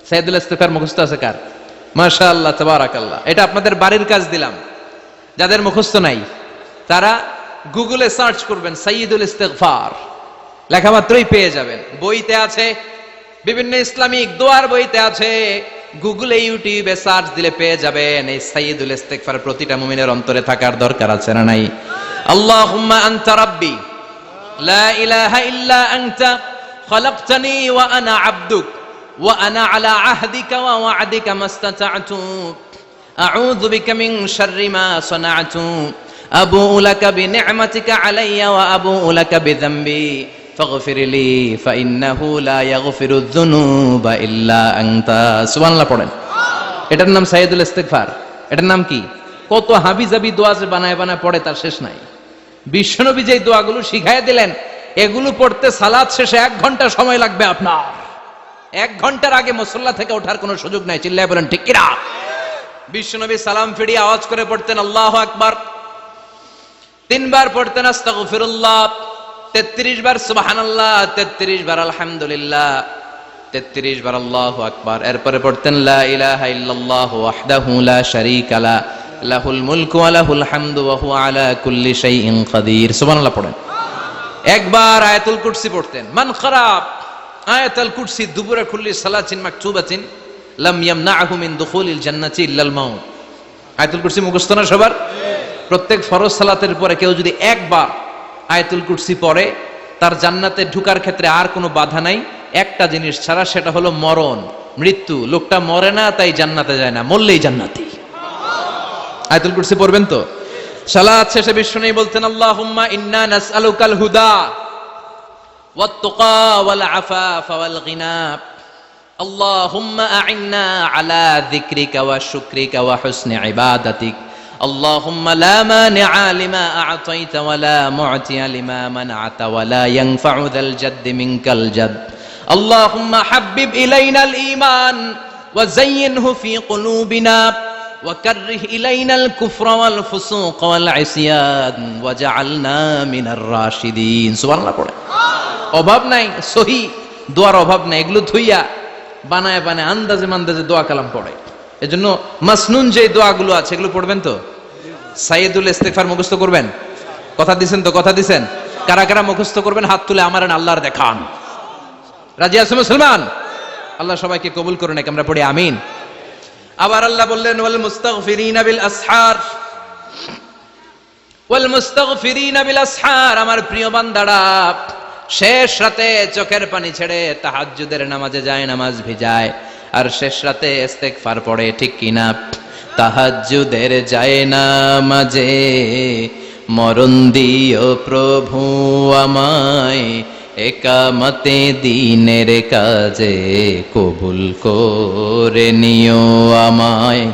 সাইয়্যিদুল ইস্তেগফার মুখস্থ আছে কার? মাশাআল্লাহ, তাবারাকাল্লাহ। এটা আপনাদের বাড়ির কাজ দিলাম। যাদের মুখস্থ নাই তারা গুগলে সার্চ করবেন সাইয়্যিদুল ইস্তেগফার, লেখা মাত্রই পেয়ে যাবেন। বইতে আছে, বিভিন্ন ইসলামিক দোয়ার বইতে আছে। গুগলে ইউটিউবে সার্চ দিলে পেয়ে যাবেন। এই সাইয়্যিদুল ইস্তেগফার প্রতিটা মুমিনের অন্তরে থাকার দরকার আছে না নাই? আল্লাহুম্মা আনতা রাব্বি লা ইলাহা ইল্লা আনতা খালাকতানি ওয়া আনা আবদুক ওয়া আনা আলা আহদিকা ওয়া ওয়া'দিকা মাস্তাতা'তু আউযু বিকা মিন শাররি মা সানা'তু আবুউ লাকা বিনি'মাতিকা আলাইয়া ওয়া আবুউ লাকা বিযামবি ফাগফিরলি ফাইন্নাহু লা ইয়াগফিরুয যুনুবা ইল্লা আনতা। সুবহানাল্লাহ পড়েন। এটার নাম সাইয়্যিদুল ইস্তেগফার। এটার নাম কি? কত হাবিজাবি দোয়া যে বানায় বানায় পড়ে তার শেষ নাই। বিশ্বনবী যে দোয়াগুলো শিখাইয়া দিলেন, এগুলো পড়তে সালাত শেষে 1 ঘন্টা সময় লাগবে আপনার। 1 ঘন্টার আগে মুসল্লা থেকে ওঠার কোনো সুযোগ নাই। চিল্লায় বলেন ঠিক কিনা? বিশ্বনবী সালাম ফিরিয়ে আওয়াজ করে পড়তেন আল্লাহু আকবার, 3 বার পড়তেন আস্তাগফিরুল্লাহ, 33 বার সুবহানাল্লাহ, 33 বার আলহামদুলিল্লাহ, 33 বার আল্লাহু আকবার। এরপরে পড়তেন লা ইলাহা ইল্লাল্লাহু ওয়াহদাহু লা শারীকা লা লাহুল মুলকু ওয়া লাহুল হামদু ওয়া হুয়া আলা কুল্লি শাইইন কাদির। সুবহানাল্লাহ পড়েন। একবার আয়াতুল কুরসি পড়তেন। মান খারাপ আয়াতুল কুরসি দুবুরা কুল্লি সালাতিন মাকতুবাতিন লাম ইয়ামনাহু মিন দুখুলিল জান্নাতি ইল্লাল মাউত। আয়াতুল কুরসি মুখস্থ না সবার? প্রত্যেক ফরজ সালাতের পরে কেউ যদি একবার আয়াতুল কুরসি পড়ে তার জান্নাতে ঢোকার ক্ষেত্রে আর কোনো বাধা নাই, একটা জিনিস ছাড়া, সেটা হলো মরণ, মৃত্যু। লোকটা মরে না তাই জান্নাতে যায় না, মরলেই জান্নাতি। আয়াতুল কুরসি পড়বেন তো? সালাত শেষে বিশ্বনবী বলতেন আল্লাহুম্মা ইন্না নাসআলুকাল হুদা ওয়াত তুকা ওয়াল আফাফা ওয়াল গিনা আল্লাহুম্মা আ'ইন্না আলা যিকরিকা ওয়া শুকরিকা ওয়া হুসনি ইবাদাতিক আল্লাহুম্মা লা মানিআ লিমা আ'তাইতা ওয়া লা মু'তিয়া লিমা মানআতা ওয়া লা ইয়ানফা'ু যাল জাদ্দি মিনকাল জাদ আল্লাহুম্মা হাব্বিব ইলাইনাল ঈমান ওয়া যায়্যিনহু ফি কুলুবিনা وكره إلينا الكفر والفسوق والعصيان وجعلنا من الراشدين। সুবহানাল্লাহ পড়ে। অভাব নাই, সহি দোয়ার অভাব নাই, এগুলো ধুইয়া বানায় বানায় আন্দাজে মান্দাজে দোয়া কালাম পড়ে। এজন্য মাসনুন যে দোয়াগুলো আছে এগুলো পড়বেন তো। সাইয়্যিদুল ইস্তিগফার মুখস্থ করবেন? কথা দিছেন তো? কথা দিছেন? কারা কারা মুখস্থ করবেন হাত তুলে আমার আল্লাহর দেখান। রাজি আছেন মুসলমান? আল্লাহ সবাইকে কবুল করুন। আমরা পড়ি আমিন। আবার আল্লাহ বললেন ওয়াল মুস্তাগফিরিনা বিল আসহার, ওয়াল মুস্তাগফিরিনা বিল আসহার। আমার প্রিয় বান্দারা শেষ রাতে চোখের পানি ছেড়ে তাহাজ্জুদের নামাজে যায়, নামাজ ভিজায়, আর শেষ রাতে ইস্তিগফার পড়ে, ঠিক কিনা? তাহাজ্জুদের যায় নামাজে মরণ দিও প্রভু আমায়, একামতে দিনের কাজে কবুল করে নিও আমায়।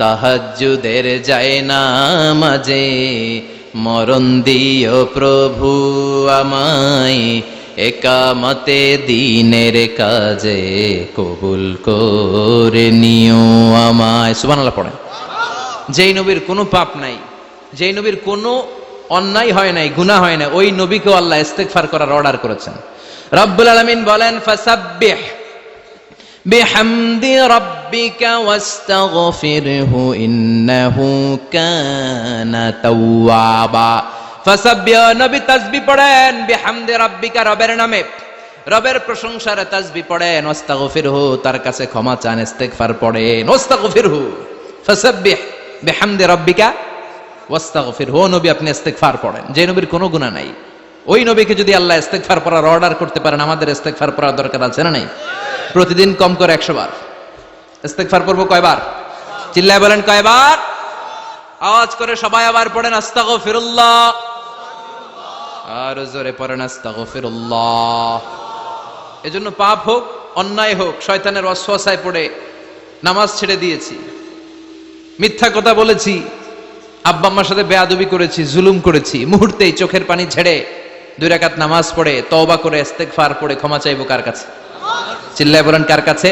তাহাজ্জুদের যায় নামাজে মরণ দিও প্রভু আমায়, একামতে দিনের কাজে কবুল করে নিও আমায়। সুবহানাল্লাহ পড়েন। যেই নবীর কোনো পাপ নাই, যেই নবীর কোনো অন্যায় হয় নাই, গুনাহ হয় না, ওই নবীকে আল্লাহ ইস্তিগফার করার অর্ডার করেছেন। রব্বুল আলামিন বলেন ফাসাব্বিহ বিহামদি রাব্বিকা ওয়াস্তাগফিরহু ইন্নাহু কানা তাওয়াবা। ফাসাব্বিহ, নবী তাসবিহ পড়েন, বিহামদি রাব্বিকা, রবের নামে, রবের প্রশংসার তাসবিহ পড়েন, ওয়াস্তাগফিরহু, তার কাছে ক্ষমা চান, ইস্তিগফার পড়েন, ওয়াস্তাগফিরহু। ফাসাব্বিহ বিহামদি রাব্বিকা ওয়াস্তাগফিরহু, নবী আপনি ইস্তিগফার পড়েন। যে নবীর কোনো গুনাহ নাই, ওই নবীকে যদি আল্লাহ ইস্তিগফার পড়ার অর্ডার করতে পারেন, আমাদের ইস্তিগফার পড়ার দরকার আছে না নাই? প্রতিদিন কম করে 100 বার ইস্তিগফার পড়বো। কয়বার? চিল্লায় বলেন কয়বার? আওয়াজ করে সবাই আবার পড়েন আস্তাগফিরুল্লাহ, আর জোরে পড়েন আস্তাগফিরুল্লাহ। এজন্য পাপ হোক, অন্যায় হোক, শয়তানের ওয়াসওয়াসায় পড়ে নামাজ ছেড়ে দিয়েছি, মিথ্যা কথা বলেছি, আব্বা আম্মার সাথে বেয়াদবি করেছি, জুলুম করেছি, মুহূর্তেই চোখের পানি ছেড়ে 2 রাকাত নামাজ পড়ে তওবা করে ইস্তিগফার পড়ে ক্ষমা চাইবো কার কাছে? চিল্লায় বলেন কার কাছে?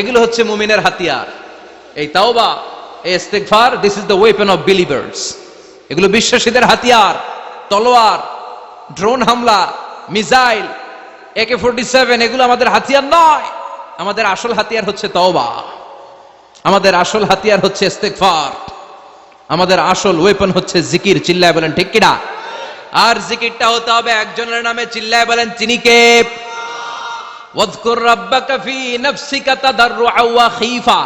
এগুলো হচ্ছে মুমিনের হাতিয়ার। এই তাওবা, এই ইস্তিগফার, this is the weapon of believers. এগুলো বিশ্বাসীদের হাতিয়ার। তলোয়ার, ড্রোন হামলা, মিসাইল, AK-47 এগুলো আমাদের হাতিয়ার নয়। আমাদের আসল হাতিয়ার হচ্ছে তওবা, আমাদের আসল হাতিয়ার হচ্ছে ইস্তিগফার, আমাদের আসল ওয়েপন হচ্ছে জিকির। চিল্লায় বলেন ঠিক কিনা? আর জিকিরটা হতে হবে একজনের নামে। চিল্লায় বলেন তিনি কে? ওয়াযকুর রাব্বাকা ফি নাফসিকা তাদাররুআ ওয়া খীফা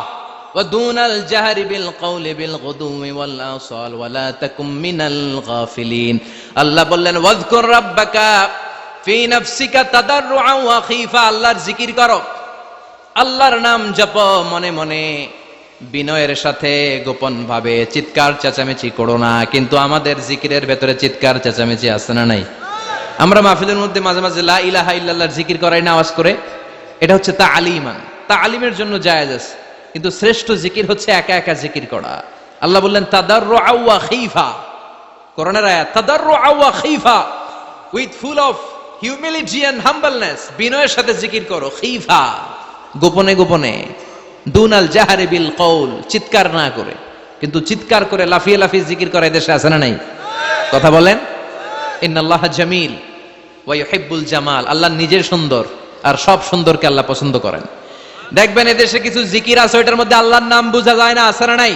ওয়া দুনাল জাহরি বিল কওলি বিল গুদুমি ওয়াল আসাল ওয়া লা তাকুম মিনাল গাফিলিন। আল্লাহ বললেন ওয়াযকুর রাব্বাকা ফি নাফসিকা তাদাররুআ ওয়া খীফা, আল্লাহর জিকির করো, আল্লাহর নাম জপো মনে মনে, বিনয়ের সাথে, গোপন ভাবে, চিৎকার চেঁচামেচি করো না। কিন্তু আমাদের জিকিরের ভেতরে চিৎকার চেঁচামেচি আছে না নাই? আমরা মাহফিলের মধ্যে মাঝে মাঝে লা ইলাহা ইল্লাল্লাহর জিকির করাই না আওয়াজ করে, এটা হচ্ছে তালিমান, তালিমের জন্য জায়েজ আছে। কিন্তু শ্রেষ্ঠ জিকির হচ্ছে একা একা জিকির করা। আল্লাহ বললেন তাদাররুআ ওয়া খীফা, কোরআনের আয়াত, তাদাররুআ ওয়া খীফা, with full of humility and humbleness, বিনয়ের সাথে জিকির করো, খীফা, গোপনে গোপনে, দুনাল জাহরি বিল কওল, চিৎকার না করে। কিন্তু চিৎকার করে লাফিয়ে লাফিয়ে জিকির করে দেশে আছে না নাই? কথা বলেন। ইন্নাল্লাহা জামিল ওয়া ইউহিব্বুল জামাল, আল্লাহ নিজে সুন্দর আর সব সুন্দরকে আল্লাহ পছন্দ করেন। দেখবেন এদেশে কিছু জিকির আছে ওইটার মধ্যে আল্লাহর নাম বোঝা যায় না, আছে না নাই?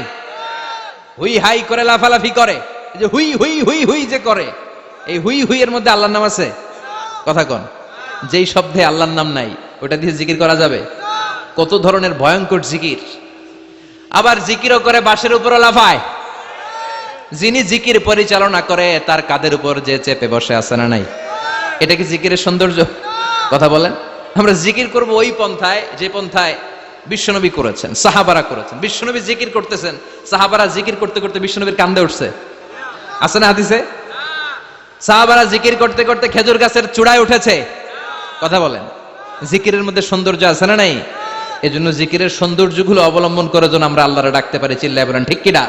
হুই হাই করে লাফালাফি করে, এই যে হুই হুই হুই হুই যে করে, এই হুই হুই এর মধ্যে আল্লাহর নাম আছে? কথা কোন? যেই শব্দে আল্লাহর নাম নাই ওটা দিয়ে জিকির করা যাবে? কত ধরনের ভয়ঙ্কর জিকির। আবার জিকিরও করে বাঁশের উপরও লাফায়। যিনি জিকির পরিচালনা করে তার কাঁধের উপর যে চেপে বসে আছে না নাই? এটা কি জিকিরের সৌন্দর্য? কথা বলেন। আমরা জিকির করব ওই পন্থায় যে পন্থায় বিশ্বনবী করেছেন, সাহাবারা করেছেন। বিশ্বনবী জিকির করতেছেন, সাহাবারা জিকির করতে করতে বিশ্বনবীর কান্দে উঠছে, আছে না হাদিসে? সাহাবারা জিকির করতে করতে খেজুর গাছের চূড়ায় উঠেছে। কথা বলেন। জিকিরের মধ্যে সৌন্দর্য আছে না নাই? এজন্য জিকিরের সৌন্দর্যগুলো অবলম্বন করে যেন আমরা আল্লাহরে ডাকতে পারি। চিল্লায় বলেন ঠিক কিনা?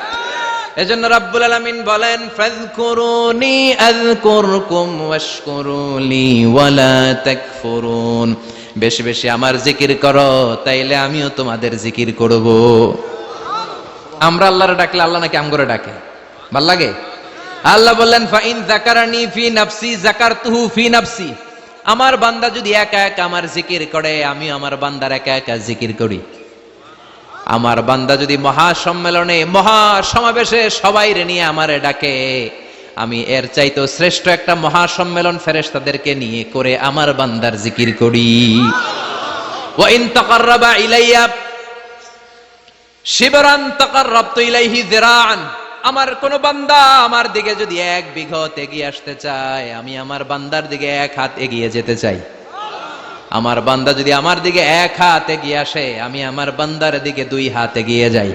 এজন্য রাব্বুল আলামিন বলেন, ফাযকুরুনি আযকুরকুম ওয়াশকুরুলি ওয়ালা তাকফুরুন। বেশি বেশি আমার জিকির করো, তাইলে আমিও তোমাদের জিকির করব। আমরা আল্লাহরে ডাকলে আল্লাহ নাকি আমগরে ডাকে? ভাল লাগে? আল্লাহ বললেন, ফাইন যাকারানি ফি নাফসি যাকারতুহু ফি নাফসি। আমার বান্দা যদি একা একা আমার জিকির করে, আমি আমার বান্দার একা একা জিকির করি। আমার বান্দা যদি মহাসম্মেলনে মহাসমাবেশে সবাইরে নিয়ে আমারে ডাকে, আমি এর চাইতো শ্রেষ্ঠ একটা মহাসম্মেলন ফেরেশতাদেরকে নিয়ে করে আমার বান্দার জিকির করি। ওয়া ইন তাকাররাবা ইলাইয়া শিবরান তাকাররাবতু ইলাইহি যিরাআন। আমার কোন বান্দা আমার দিকে যদি 1 বিঘত এগিয়ে আসতে চায়, আমি আমার বান্দার দিকে 1 হাত এগিয়ে যেতে চাই। আমার বান্দা যদি আমার দিকে 1 হাত এগিয়ে আসে, আমি আমার বান্দার দিকে 2 হাত এগিয়ে যাই।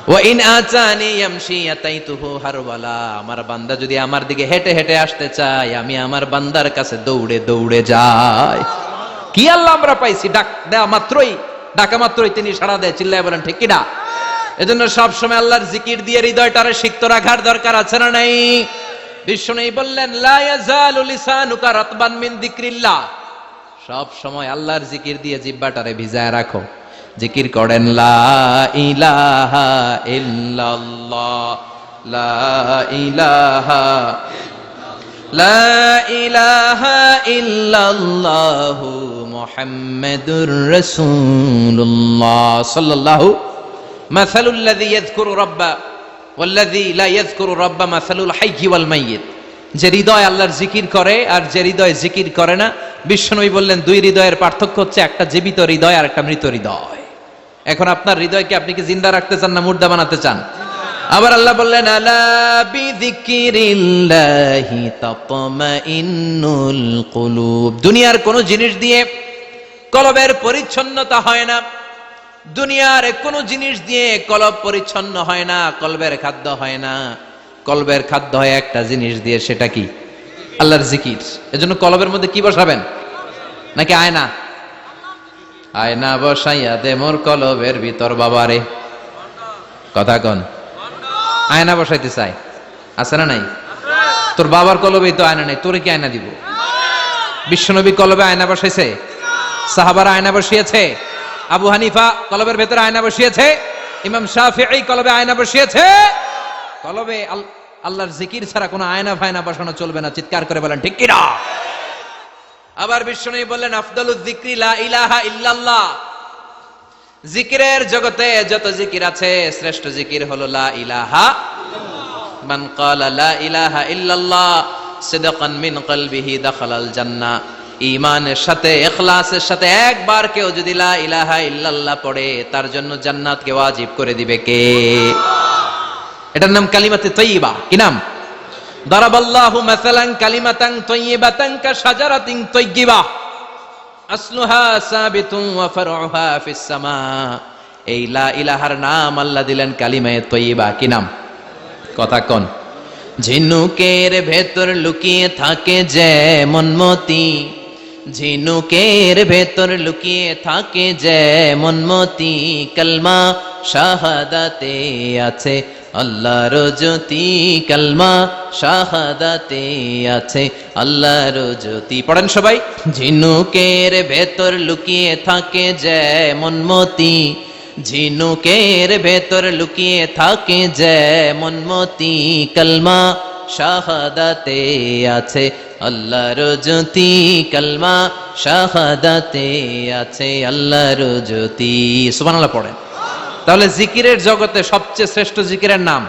ওয়া ইন আতানি ইয়ামশি আতাইতুহু হারওয়ালা। আমার বান্দা যদি আমার দিকে হেঁটে হেঁটে আসতে চায়, আমি আমার বান্দার কাছে দৌড়ে দৌড়ে যাই। কি আল্লাহ আমরা পাইছি! ডাক দেয়া মাত্রই, ডাকা মাত্রই তিনি সাড়া দেয়। চিল্লায় বলেন ঠিক কিনা? এজন্য সব সময় আল্লাহর জিকির দিয়ে হৃদয়টারে সিক্ত রাখার দরকার আছে না নাই? বিশ্বনবী বললেন, লা ইয়াজালু লিসানুকা রাতবান মিন যিকরিল্লাহ। সব সময় আল্লাহর জিকির দিয়ে জিহ্বাটারে ভিজায় রাখো। জিকির করেন, লা ইলাহা ইল্লাল্লাহ, লা ইলাহা, লা ইলাহা ইল্লাল্লাহু মুহাম্মাদুর রাসূলুল্লাহ সাল্লাল্লাহু। মাসালুল লাযী ইয়াযকুরু রাব্বা ওয়াল লাযী লা ইয়াযকুরু রাব্বা মাসালুল হাইয়্যি ওয়াল মাইয়িত। যে হৃদয় আল্লাহর জিকির করে আর যে হৃদয় জিকির করে না, বিশ্বনবী বললেন 2 হৃদয়ের পার্থক্য হচ্ছে একটা জীবিত হৃদয় আর একটা মৃত হৃদয়। এখন আপনার হৃদয়কে আপনি কি জিন্দা রাখতে চান না মুর্দা বানাতে চান? আবার আল্লাহ বললেন, আলা বিযিকিরিল্লাহি তাতমাইন্নুল কুলুব। দুনিয়ার কোন জিনিস দিয়ে কলবের পরিচ্ছন্নতা হয় না। দুনিয়ার কোন জিনিস দিয়ে কলব পরিচ্ছন্ন হয় না, কলবের খাদ্য হয় না। কলবের খাদ্য হয় একটা জিনিস দিয়ে, সেটা কি? আল্লাহর জিকির। এজন্য কলবের মধ্যে কি বসাবেন? নাকি আয়না? আয়না বসাইয়া দে মোর কলবের ভিতর বাবারে। কথা কন। আয়না বসাইতে চাই, আছে না নাই? তোর বাবার কলবেই তো আয়না নাই, তোরে কি আয়না দিব? বিশ্বনবী কলবে আয়না বসাইছে? সাহাবারা আয়না বসিয়েছে? আবু হানিফা কলবের ভেতরে আয়না বসিয়েছে? ইমাম শাফিঈ কলবে আয়না বসিয়েছে? কলবে আল্লাহর জিকির ছাড়া কোনো আয়না ফায়না বসানো চলবে না। চিৎকার করে বলেন ঠিক কিনা? আবার বিশ্বনবী বললেন, আফদালুয যিকরি লা ইলাহা ইল্লাল্লাহ। জিকিরের জগতে যত জিকির আছে, শ্রেষ্ঠ জিকির হলো লা ইলাহা ইল্লাল্লাহ। মান ক্বালা লা ইলাহা ইল্লাল্লাহ সিদকান মিন কলবিহি দাখালাল জান্নাহ। ঈমানের সাথে, ইখলাসের সাথে একবার কেউ যদি লা ইলাহা ইল্লাল্লাহ পড়ে, তার জন্য জান্নাতকে ওয়াজিব করে দিবে কে? এটার নাম কালিমাতে তাইয়্যিবা। কি নাম? দারাবাল্লাহু মাসালান কালিমাতান তাইয়্যিবাতান কাশাজারাতিন তাইয়্যিবা আসলুহা সাবিতুন ওয়া ফারউহা ফিস সামা। এই লা ইলাহার নাম আল্লাহ দিলেন কালিমায়ে তাইয়্যিবা। কি নাম? কথা কোন। ঝিনুকের ভেতর লুকিয়ে থাকে যেমন মতি, ঝিনুকের ভেতর লুকিয়ে থাকে যেমন মতি, কালমা শাহাদাতে আছে আল্লাহর জ্যোতি, কালমা শাহাদাতে আছে আল্লাহর জ্যোতি। পড়েন সবাই। ঝিনুকের ভেতর লুকিয়ে থাকে যেমন মতি, ঝিনুকের ভেতর লুকিয়ে থাকে যেমন মতি, কালমা শাহাদাতে আছে আল্লাহর জ্যোতি, কালমা শাহাদাতে আছে আল্লাহর জ্যোতি। সুবহানাল্লাহ পড়েন। তাহলে জিকিরের জগতে সবচেয়ে শ্রেষ্ঠ জিকিরের নাম,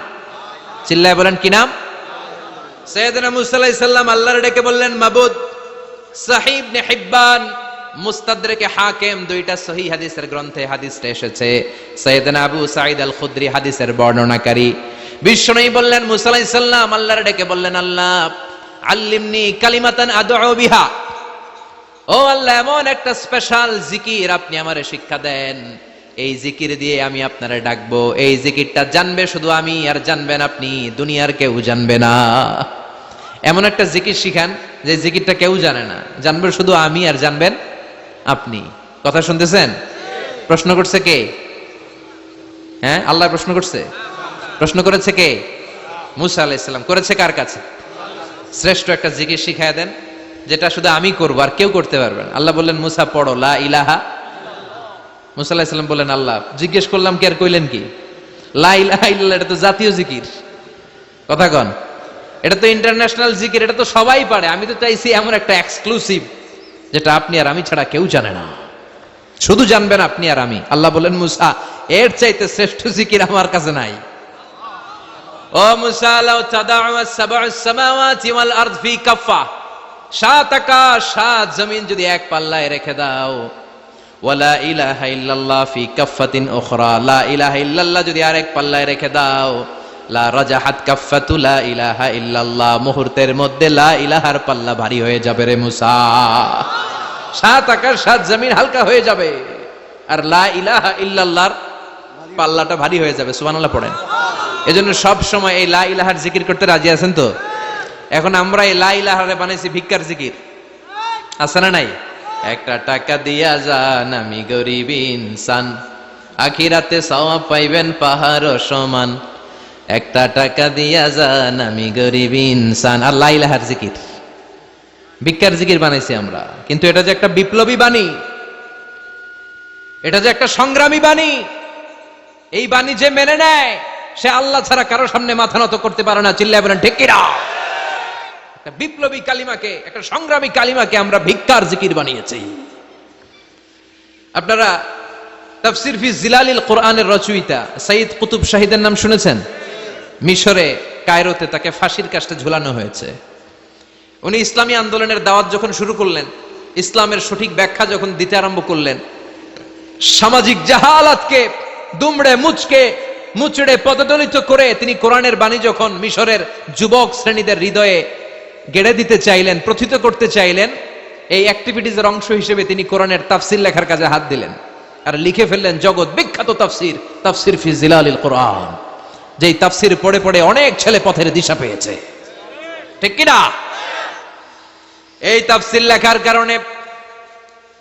চিল্লায় বলেন কি নাম? সাইয়েদনা মুসা আলাইহিস সালাম আল্লাহর ডেকে বললেন, মাবুদ সহিহ ইবনে হিব্বান, মুস্তাদরেকে হাকিম, দুইটা সহিহ হাদিসের গ্রন্থে হাদিসটা এসেছে। সাইয়েদনা আবু সাঈদ আল খুদরি হাদিসের বর্ণনাকারী, বিশ্বনবী বললেন মুসা আলাইহিস সালাম আল্লাহর ডেকে বললেন, আল্লাহ আল্লিমনি কালিমাতান আদউ বিহা, ও আল্লাহ এমন একটা স্পেশাল জিকির আপনি আমারে শিক্ষা দেন, এই জিকির দিয়ে আমি আপনারে ডাকবো, এই জিকিরটা জানবে শুধু আমি আর জানবেন আপনি, দুনিয়ার কেউ জানবে না। এমন একটা জিকির শিখান যে জিকিরটা কেউ জানে না, জানবে শুধু আমি আর জানবেন আপনি। কথা শুনতেছেন? প্রশ্ন করছে কে? হ্যাঁ, আল্লাহ প্রশ্ন করছে। প্রশ্ন করেছে কে? মুসা আলাইহিস সালাম। করেছে কার কাছে? শ্রেষ্ঠ একটা জিকির শিখায় দেন যেটা শুধু আমি করবো আর কেউ করতে পারবে না। আল্লাহ বললেন মুসা পড়ো লা ইলাহা। মুসা আলাইহিস সালাম বললেন আল্লাহ জিজ্ঞেস করলাম কি আর কইলেন কি? লা ইলাহা ইল্লাল্লাহ, এটা তো জাতীয় জিকির। কথা কন, এটা তো ইন্টারন্যাশনাল জিকির, এটা তো সবাই পারে। আমি তো চাইছি এমন একটা এক্সক্লুসিভ যেটা আপনি আর আমি ছাড়া কেউ জানে না, শুধু জানবেন আপনি আর আমি। আল্লাহ বলেন মুসা এর চাইতে শ্রেষ্ঠ জিকির আমার কাছে নাই। ও মুসা লাউ তাদাউ আস-সাব'উস সামাওয়াতি ওয়াল আরদ ফি কাফা, সাত আকাশ সাত জমিন যদি এক পাল্লায় রেখে দাও, ওয়ালা ইলাহা ইল্লাল্লাহ ফি কাফাতিন উখরা, লা ইলাহা ইল্লাল্লাহ যদি আরেক পাল্লায় রেখে দাও, লা রাজাহাত কাফাতু লা ইলাহা ইল্লাল্লাহ, মুহূর্তের মধ্যে লা ইলাহার পাল্লা ভারী হয়ে যাবে রে মুসা। সাত আকাশ সাত জমিন হালকা হয়ে যাবে আর লা ইলাহা ইল্লাল্লাহর পাল্লাটা ভারী হয়ে যাবে। সুবহানাল্লাহ পড়েন। এজন্য সব সময় এই লা ইলাহার জিকির করতে রাজি আছেন তো? এখন আমরা এই লা ইলাহারে বানাইছি ভিক্ষার জিকির, আছে না নাই? একটা টাকা দিয়া যান আমি গরিব ইনসান, আখিরাতে সওয়াব পাইবেন পাহাড় সমান, একটা টাকা দিয়া যান আমি গরিব ইনসান। আর লা ইলাহার জিকির ভিক্ষার জিকির বানাইছি আমরা। কিন্তু এটা যে একটা বিপ্লবী বাণী, এটা যে একটা সংগ্রামী বাণী, এই বাণী যে মেনে নেয় সে আল্লাহ ছাড়া কারো সামনে মাথা নত করতে পারে না। চিল্লায় বলেন ঠিক কিনা? একটা বিপ্লবী কালিমাকে, একটা সংগ্রামী কালিমাকে আমরা ভিক্ষার জিকির বানিয়েছি। আপনারা তাফসীর ফি জিলালিল কোরআনের রচয়িতা সাইয়্যিদ কুতুব শাহীদের নাম শুনেছেন? মিশরে কায়রোতে তাকে ফাঁসির কাস্টে ঝুলানো হয়েছে। উনি ইসলামী আন্দোলনের দাওয়াত যখন শুরু করলেন, ইসলামের সঠিক ব্যাখ্যা যখন দিতে আরম্ভ করলেন, সামাজিক জাহালাতকে দুমড়ে মুচড়ে পদদলিত করে তিনি কোরআনের বাণী যখন মিশরের যুবক শ্রেণীদের হৃদয়ে গেড়ে দিতে চাইলেন, প্রথিত করতে চাইলেন, এই অ্যাক্টিভিটিজের অংশ হিসেবে তিনি কোরআনের তাফসীর লেখার কাজে হাত দিলেন আর লিখে ফেললেন জগৎ বিখ্যাত তাফসীর, তাফসীর ফি জিলালিল কোরআন, যেই তাফসীর পড়ে পড়ে অনেক ছেলে পথের দিশা পেয়েছে। ঠিক কিনা? এই তাফসীর লেখার কারণে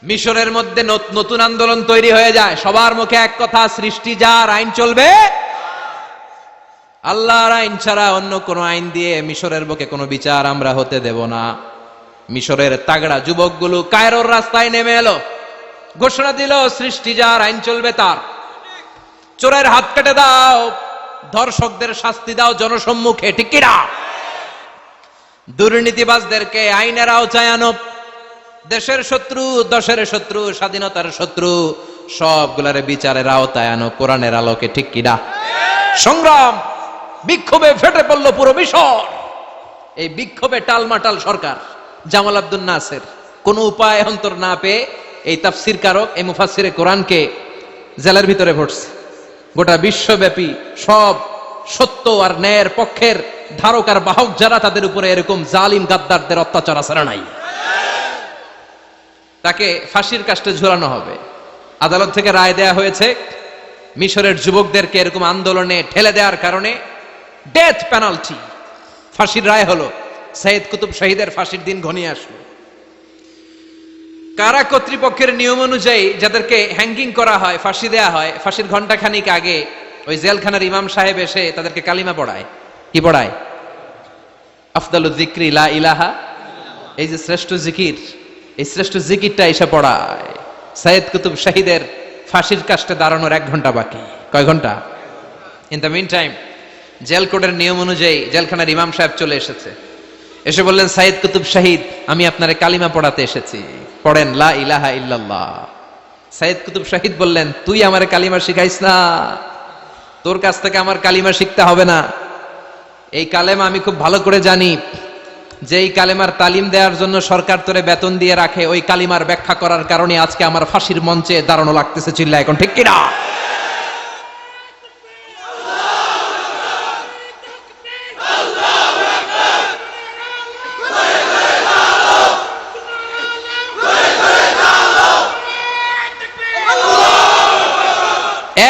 মিশরের মধ্যে নতুন আন্দোলন তৈরি হয়ে যায়। সবার মুখে এক কথা, সৃষ্টি যার, আইন চলবে আল্লাহর আইন ছাড়া অন্য কোন আইন দিয়ে মিশরের বুকে কোনো বিচার আমরা হতে দেব না। মিশরের তাগড়া যুবকগুলো কায়রোর রাস্তায় নেমে এলো, ঘোষণা দিল সৃষ্টি যার, আইন চলবে তার। চোরের হাত কেটে দাও, ধর্ষকদের শাস্তি দাও জনসম্মুখে। ঠিক কিনা? দুর্নীতিবাজদেরকে আইনের আওতায় আনো। দেশের শত্রু, দশের শত্রু, স্বাধীনতার শত্রু সবগুলারে বিচারের আওতায় আনো কোরআনের আলোকে। ঠিক কিনা? সংগ্রাম, বিক্ষোভে ফেটে পড়লো পুরো মিশর। এই বিক্ষোভে টালমাটাল সরকার, জামাল আব্দুল নাসের কোন উপায় অন্তর না পেয়ে এই তাফসীর কারক, এই মুফাসসিরে কোরআনকে জেলের ভিতরে ভরছে। গোটা বিশ্বব্যাপী সব সত্য আর ন্যায়ের পক্ষের ধারক আর বাহক যারা, তাদের উপরে এরকম জালিম গাদ্দারদের অত্যাচার আছে না নাই? তাকে ফাঁসির কাস্টে ঝুলানো হবে। আদালত থেকে রায় দেয়া হয়েছে মিশরের যুবকদেরকে এরকম আন্দোলনে ঠেলে দেওয়ার কারণে ডেথ পেনাল্টি, ফাঁসির রায় হলো। সাইয়্যিদ কুতুব শাহীদের ফাঁসির দিন ঘনিয়ে আসলো। কারা কর্তৃপক্ষের নিয়ম অনুযায়ী যাদেরকে হ্যাঙ্গিং করা হয়, ফাঁসি দেয়া হয়, ফাঁসির ঘন্টাখানিক আগে ওই জেলখানার ইমাম সাহেব এসে তাদেরকে কালিমা পড়ায়। কি পড়ায়? আফদালুয যিকরি লা ইলাহা, এই যে শ্রেষ্ঠ জিকির, এই শ্রেষ্ঠ জিকিরটা এসে পড়ায়। সাইয়্যিদ কুতুব শাহীদের ফাঁসির কাস্টে দাঁড়ানোর 1 ঘন্টা বাকি। কয় ঘন্টা? In the meantime jail কোডের নিয়ম অনুযায়ী জেলখানার ইমাম সাহেব চলে এসেছে। এসে বললেন, সাইয়্যিদ কুতুব শাহীদ, আমি আপনারে কালিমা পড়াতে এসেছি, পড়েন লা ইলাহা ইল্লাল্লাহ। সাইয়্যিদ কুতুব শাহীদ বললেন, তুই আমারে কালিমা শিখাইস না, তোর কাছ থেকে আমার কালিমা শিখতে হবে না। এই কালেমা আমি খুব ভালো করে জানি। যেই কালেমার তালিম দেওয়ার জন্য সরকার তোরে বেতন দিয়ে রাখে, ওই কালিমার ব্যাখ্যা করার কারণে আজকে আমার ফাঁসির মঞ্চে দাঁড়ানো লাগতেছে। চিল্লা এখন ঠিক কিনা?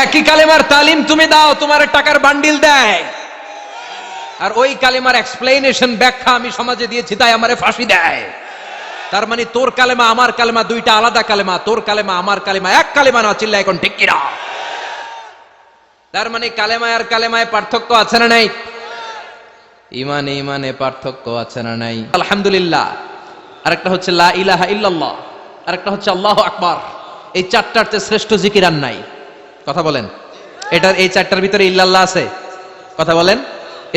একই কালেমার তালিম তুমি দাও, তোমার টাকার বান্ডিল দেয়, আর ওই কালেমার এক্সপ্লেনেশন ব্যাখ্যা আমি সমাজে দিয়েছি তাই আমারে ফাঁসি দেয়। তার মানে তোর কালেমা আমার কালেমা দুইটা আলাদা কালেমা, তোর কালেমা আমার কালেমা এক কালেমা না। চিল্লা এখন ঠিক কিনা? তার মানে কালেমায় আর কালেমায় পার্থক্য আছে না নাই? ইমানে ইমানে পার্থক্য আছে না নাই? আলহামদুলিল্লাহ, আরেকটা হচ্ছে লা ইলাহা ইল্লাল্লাহ, আরেকটা হচ্ছে আল্লাহু আকবার। এই চারটার চেয়ে শ্রেষ্ঠ জিকির আর নাই। কথা বলেন, এটার এই চারটার ভিতরে ইল্লাল্লাহ আছে? কথা বলেন।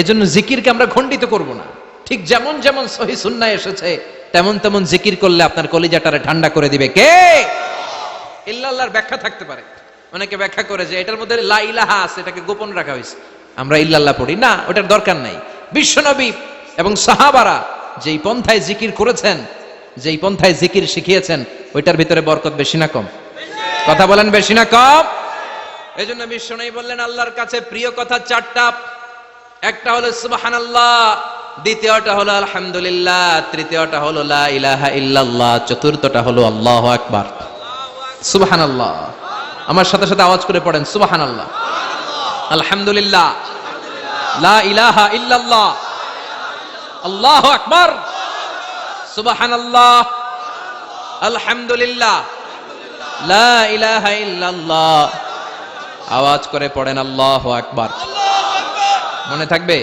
এজন্য জিকিরকে আমরা খণ্ডিত করব না। ঠিক যেমন যেমন সহিহ সুন্নাহ এসেছে তেমন তেমন জিকির করলে আপনার কলিজাটারে ঠান্ডা করে দিবে কে? ইল্লাল্লাহর ব্যাখ্যা থাকতে পারে, অনেকে ব্যাখ্যা করে যে এটার মধ্যে লা ইলাহা আছে, এটাকে গোপন রাখা হয়েছে, আমরা ইল্লাল্লাহ পড়ি না, ওটার দরকার নাই। বিশ্বনবী এবং সাহাবারা যেই পন্থায় জিকির করেছেন, যেই পন্থায় জিকির শিখিয়েছেন, ওইটার ভিতরে বরকত বেশি না কম? কথা বলেন, বেশি না কম? এজন্য বিশ্বনবী বললেন আল্লাহর কাছে প্রিয় কথা চারটা। একটা হলো সুবহানাল্লাহ, দ্বিতীয়টা হলো আলহামদুলিল্লাহ, তৃতীয়টা হলো লা ইলাহা ইল্লাল্লাহ, চতুর্থটা হলো আল্লাহু আকবার। সুবহানাল্লাহ, আমার সাথে সাথে আওয়াজ করে পড়েন সুবহানাল্লাহ, আলহামদুলিল্লাহ, লা ইলাহা ইল্লাল্লাহ, আল্লাহু আকবার, সুবহানাল্লাহ, আলহামদুলিল্লাহ, লা ইলাহা ইল্লাল্লাহ। আওয়াজ করে পড়েন আল্লাহু আকবার। মনে থাকবে?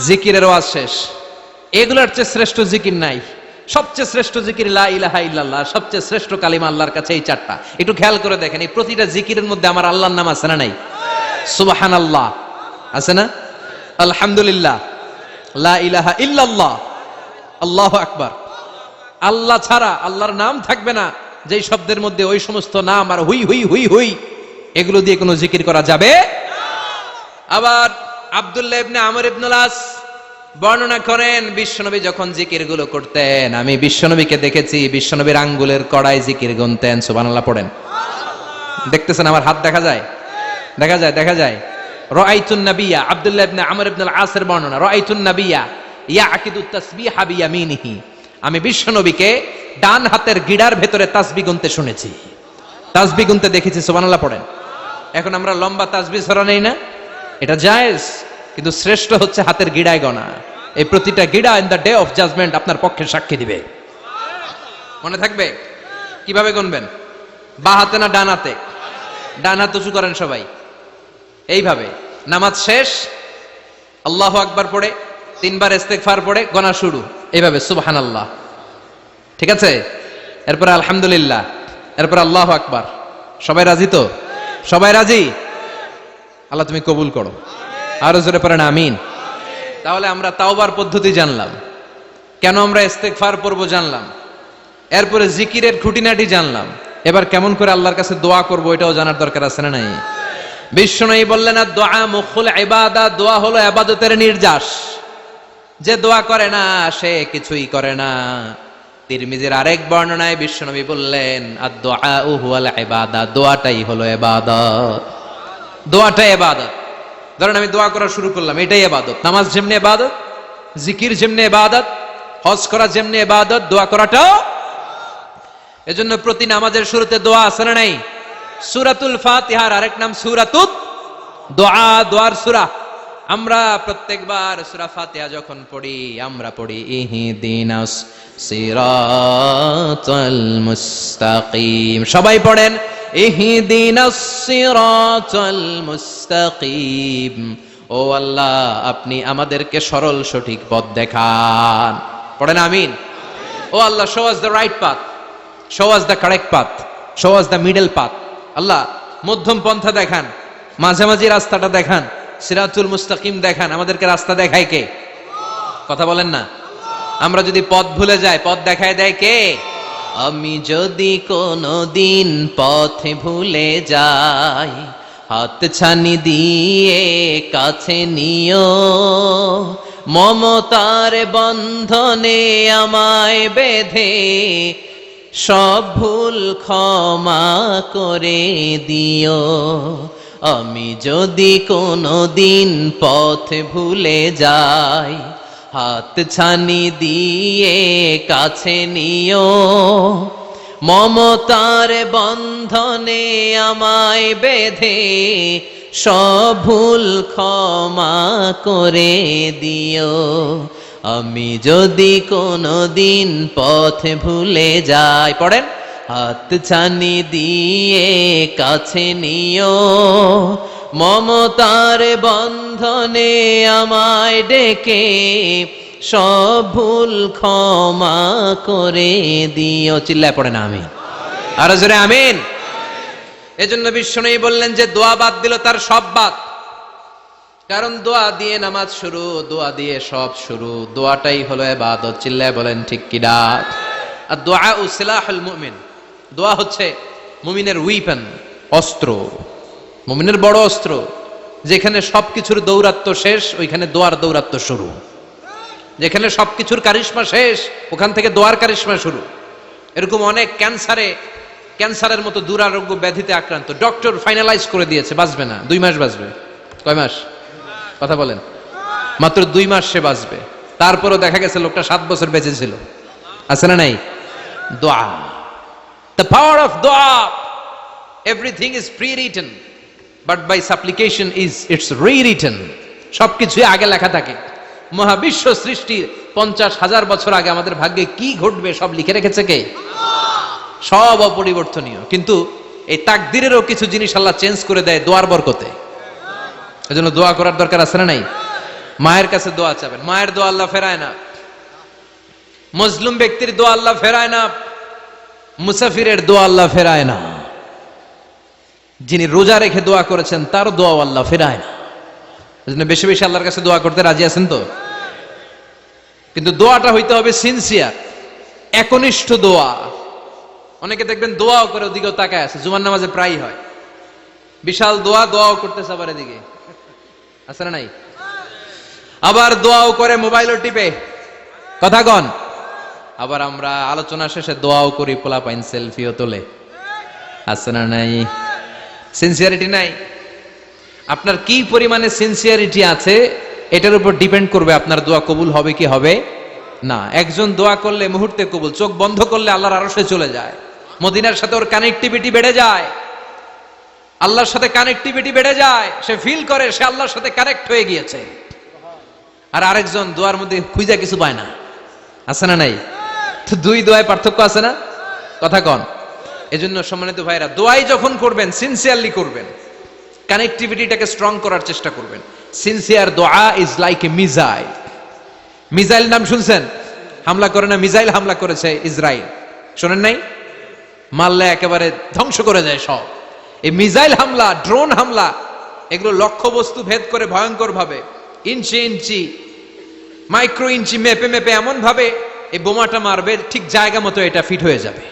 জিকিরের ওয়াজ শেষ। এগুলোর চেয়ে শ্রেষ্ঠ জিকির নাই। সবচেয়ে শ্রেষ্ঠ জিকির লা ইলাহা ইল্লাল্লাহ, সবচেয়ে শ্রেষ্ঠ কালিমা আল্লাহর কাছে এই চারটা। একটু খেয়াল করে দেখেন, এই প্রতিটা জিকিরের মধ্যে আমার আল্লাহর নাম আছে না নাই? সুবহানাল্লাহ আছে না? আলহামদুলিল্লাহ, লা ইলাহা ইল্লাল্লাহ, আল্লাহু আকবার। আল্লাহ ছাড়া আল্লাহর নাম থাকবে না যেই শব্দের মধ্যে ওই সমস্ত নাম আর হুই হুই হুই হুই এগুলো দিয়ে কোনো জিকির করা যাবে। আবার আব্দুল্লাহ ইবনে আমর ইবনুল আস বর্ণনা করেন, বিশ্বনবী যখন জিকির গুলো করতেন, আমি বিশ্বনবীকে দেখেছি বিশ্বনবীর আঙ্গুলের কড়াই জিকির গুনতেন। সুবহানাল্লাহ পড়েন। দেখতেছেন আমার হাত দেখা যায়? দেখা যায়, দেখা যায়। রাআইতুন নাবিয়্যা, আব্দুল্লাহ ইবনে আমর ইবনুল আসের বর্ণনা, রাআইতুন নাবিয়্যা ইয়াকিদুত তাসবিহা বিয়ামিনিহি, আমি বিশ্বনবীকে ডান হাতের গিড়ার ভেতরে তাসবিহ গুনতে শুনেছি, তাসবিহ গুনতে দেখেছি। সুবহানাল্লাহ পড়েন। এখন আমরা লম্বা তাসবিহ ছড়া নেই না, এটা জায়েজ, কিন্তু শ্রেষ্ঠ হচ্ছে হাতের গিড়ায় গণা। এই প্রতিটা গিড়া in the day of judgement আপনার পক্ষে সাক্ষী দিবে। মনে থাকবে? কিভাবে গুনবেন? বাঁ হাতে না ডান হাতে? ডান হাত উঁচু করেন সবাই, এইভাবে। নামাজ শেষ, আল্লাহু আকবার পড়ে 3 বার ইস্তেগফার পড়ে গণা শুরু, এইভাবে সুবহানাল্লাহ। ঠিক আছে? এরপর আলহামদুলিল্লাহ, এরপর আল্লাহু আকবার। সবাই রাজি তো? সবাই রাজি? আল্লাহ তুমি কবুল করো। আরো জোরে পড়েন আমিন। তাহলে আমরা তাওবার পদ্ধতি জানলাম, কেন আমরা ইস্তেগফার পড়বো জানলাম, এরপরে জিকিরের খুঁটিনাটি জানলাম। এবার কেমন করে আল্লাহর কাছে দোয়া করব এটাও জানার দরকার আছে না নাই? বিশ্বনবী বললেন আর দোয়া মুখুল ইবাদা, দোয়া হলো ইবাদতের নির্যাস। যে দোয়া করে না সে কিছুই করে না। তিরমিজির আরেক বর্ণনায় বিশ্বনবী বললেন আর দোয়া হুয়াল ইবাদা, দোয়াটাই হলো ইবাদত, দোয়াটাই ইবাদত। ধরেন আমি দোয়া করা শুরু করলাম, এটাই ইবাদত। নামাজ যেমনি ইবাদত, জিকির যেমনি ইবাদত, হজ করা যেমনি ইবাদত, দোয়া করাটাও। এজন্য প্রতি নামাজের শুরুতে দোয়া আছে না নাই? সূরাতুল ফাতিহার আরেক নাম সূরাতুদ দোয়া, দোয়ার সূরা। আমরা প্রত্যেকবার সূরা ফাতিহা যখন পড়ি আমরা পড়ি ইহদিনাস সিরাতাল মুস্তাকিম। সবাই পড়েন ইহদিনাস সিরাতাল মুস্তাকিম। ও আল্লাহ, আপনি আমাদেরকে সরল সঠিক পথ দেখান। পড়েন আমিন। ও আল্লাহ, show us the right path, show us the correct path, show us the middle path. আল্লাহ মধ্যম পন্থা দেখান, মাঝামাঝি রাস্তাটা দেখান, সিরাতুল মুস্তাকিম দেখান। আমাদেরকে রাস্তা দেখায় কে? কথা বলেন না। আমরা যদি পথ ভুলে যাই, পথ দেখায় দেয় কে? আমি যদি কোনদিন পথে ভুলে যাই, হাত ছানি দিয়ে কাছে নিও, মমতার বন্ধনে আমায় বেঁধে সব ভুল ক্ষমা করে দিও। আমি যদি কোনো দিন পথ ভুলে যাই, হাত ছানি দিয়ে কাছে নিও। মমতার বন্ধনে আমায় বেঁধে সব ভুল ক্ষমা করে দিও। আমি যদি কোনো দিন পথ ভুলে যাই, পড়েন, হাত ছানি দিয়ে কাছে নিও। মমতার বন্ধনে আমায় ডেকে সব ভুল ক্ষমা করে দিও। চিল্লায় পড়েন আমিন, আরো জোরে আমিন। এজন্য বিশ্বনবী বললেন যে দোয়া বাদ দিল তার সব বাদ। কারণ দোয়া দিয়ে নামাজ শুরু, দোয়া দিয়ে সব শুরু। দোয়াটাই হলো ইবাদত। চিল্লায় বলেন ঠিক কিনা? আর দোয়া সিলাহুল মুমিন, দোয়া হচ্ছে মুমিনের উইপেন, অস্ত্র, মুমিনের বড় অস্ত্র। যেখানে সবকিছুর দৌরাত্ম্য শেষ, ওইখানে দোয়ার দৌরাত্ম্য শুরু। যেখানে সবকিছুর কারিশমা শেষ, ওখান থেকে দোয়ার কারিশমা শুরু। এরকম অনেক ক্যান্সারের মতো দুরারোগ্য ব্যাধিতে আক্রান্ত, ডক্টর ফাইনালাইজ করে দিয়েছে বাঁচবে না, 2 মাস বাঁচবে। কয় মাস? কথা বলেন। মাত্র 2 মাস সে বাঁচবে। তারপরও দেখা গেছে লোকটা 7 বছর বেঁচে ছিল। আছে না নাই? দোয়া, the power of দোয়া। everything is pre-written but by supplication is it's rewritten। সবকিছু আগে লেখা থাকে। মহাবিশ্ব সৃষ্টির 50,000 বছর আগে আমাদের ভাগ্যে কি ঘটবে সব লিখে রেখেছে কে? সব অপরিবর্তনীয়। কিন্তু এই তাকদিরেরও কিছু জিনিস আল্লাহ চেঞ্জ করে দেয় দোয়ার বরকতে। এজন্য দোয়া করার দরকার আছে না নাই? মায়ের কাছে দোয়া চাবেন, মায়ের দোয়া আল্লাহ ফেরায় না। মজলুম ব্যক্তির দোয়া আল্লাহ ফেরায় না। মুসাফিরের দোয়া আল্লাহ ফেরায় না। যিনি রোজা রেখে দোয়া করেছেন তার দোয়া আল্লাহ ফেরায় না। এজন্য বেশি বেশি আল্লাহর কাছে দোয়া করতে রাজি আছেন তো? কিন্তু দোয়াটা হইতে হবে সিনসিয়ার, একনিষ্ঠ দোয়া। অনেকে দেখবেন দোয়াও করে ওদিকেও তাকায় আছে, জুমার নামাজে প্রায় হয় বিশাল দোয়াও করতেছে, আবার এদিকে আছে না নাই? আবার দোয়াও করে মোবাইলও টিপে, কথা কন। আবার আমরা আলোচনা শেষে দোয়াও করি, পোলাপাইন সেলফিও তোলে, আছে না নাই? সিনসিয়ারিটি নাই। আপনার কি পরিমাণে সিনসিয়ারিটি আছে এটার উপর ডিপেন্ড করবে আপনার দোয়া কবুল হবে কি হবে না। একজন দোয়া করলে মুহূর্তে কবুল, চোখ বন্ধ করলে আল্লাহর আরশে চলে যায়। মদিনার সাথে ওর কানেক্টিভিটি বেড়ে যায়, আল্লাহর সাথে কানেক্টিভিটি বেড়ে যায়। সে ফিল করে সে আল্লাহর সাথে কানেক্ট হয়ে গিয়েছে। আর আরেকজন দোয়ার মধ্যে খুঁজে কিছু পায় না, আছে না নাই? তো 2 দোয়ায় পার্থক্য আছে না? কথা কন। এজন্য সম্মানিত ভাইরা, দোয়াই যখন করবেন সিনসিয়ারলি করবেন, কানেক্টিভিটিটাকে স্ট্রং করার চেষ্টা করবেন। সিনসিয়ার দোয়া is like a missile. Missile নাম শুনছেন? হামলা করে না, মিসাইল হামলা করেছে ইসরায়েল, শোনেন নাই? মারলে একেবারে ধ্বংস করে যায় সব। এই মিসাইল হামলা, ড্রোন হামলা, এগুলো লক্ষ্য বস্তু ভেদ করে ভয়ঙ্কর ভাবে, ইঞ্চি ইঞ্চি, মাইক্রো ইঞ্চি মেপে মেপে এমন ভাবে এই বোমাটা মারবে, ঠিক জায়গা মতো এটা ফিট হয়ে যাবে।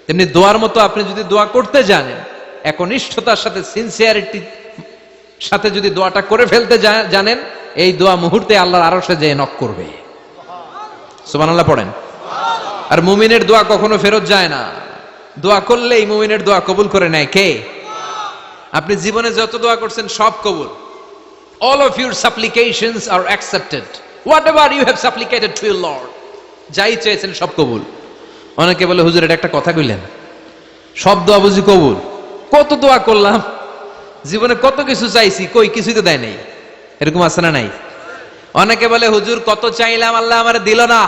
তেমনি দোয়ার মতো আপনি যদি দোয়া করতে জানেন, একনিষ্ঠতার সাথে সিনসিয়ারিটি সাথে যদি দোয়াটা করে ফেলতে জানেন, এই দোয়া মুহূর্তে আল্লাহর আরশে যেয়ে নক করবে। সুবহানাল্লাহ পড়েন। আর মুমিনের দোয়া কখনো ফেরত যায় না। দোয়া করলেই মুমিনের দোয়া কবুল করে নেয় কে? আপনি জীবনে যত দোয়া করছেন সব কবুল। All of your supplications are accepted. Whatever you have supplicated to your Lord, যাই চেয়েছেন সব কবুল। অনেকে বলে হুজুর এটা একটা কথা কইলেন, সব দোয়া বুঝি কবুল? কত দোয়া করলাম, জীবনে কত কিছু চাইছি, কই কিছুই তো দেয় নাই। এরকম আছে না নাই? অনেকে বলে হুজুর কত চাইলাম আল্লাহ আমার দিল না।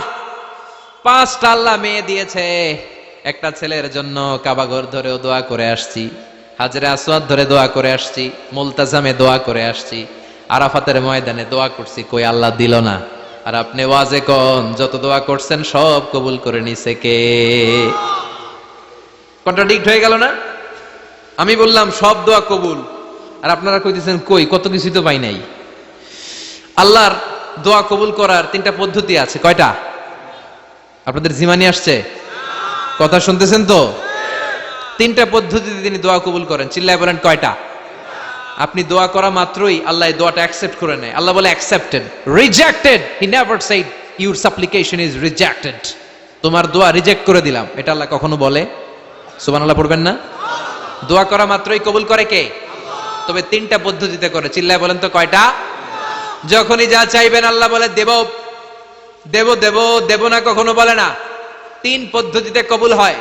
5টা আল্লাহ মেয়ে দিয়েছে, একটা ছেলের জন্য কাবাঘর ধরেও দোয়া করে আসছি, হাজরে আসওয়াদ ধরে দোয়া করে আসছি, মুলতাজামে দোয়া করে আসছি, আরাফাতের ময়দানে দোয়া করছি, কই আল্লাহ দিল না। আর আপনি ওয়াজে কোন যত দোয়া করছেন সব কবুল করে নিছে কে? কন্ট্রাডিক্ট হয়ে গেল না? আমি বললাম সব দোয়া কবুল, আর আপনারা কইতেছেন কই কত কিছু তো পাই নাই। আল্লাহর দোয়া কবুল করার 3টা পদ্ধতি আছে। কয়টা? আপনাদের জিমানি আসছে? কথা শুনতেছেন তো? 3টা পদ্ধতিতে তিনি দোয়া কবুল করেন। চিল্লায় বলেন কয়টা? আপনি দোয়া করা মাত্রই আল্লাহ এই দোয়াটা অ্যাকসেপ্ট করে নেয়। আল্লাহ বলে accepted, rejected he never shed your সাপ্লিকেশন is rejected. তোমার দোয়া রিজেক্ট করে দিলাম, এটা আল্লাহ কখনো বলে? সুবহানাল্লাহ পড়বেন না? দোয়া করা মাত্রই কবুল করে কে? তবে তিনটা পদ্ধতিতে করে। চিল্লায় বলেন তো কয়টা? যখনই যা চাইবেন আল্লাহ বলে দেব দেব দেব, দেব না কখনো বলে না। তিন পদ্ধতিতে কবুল হয়।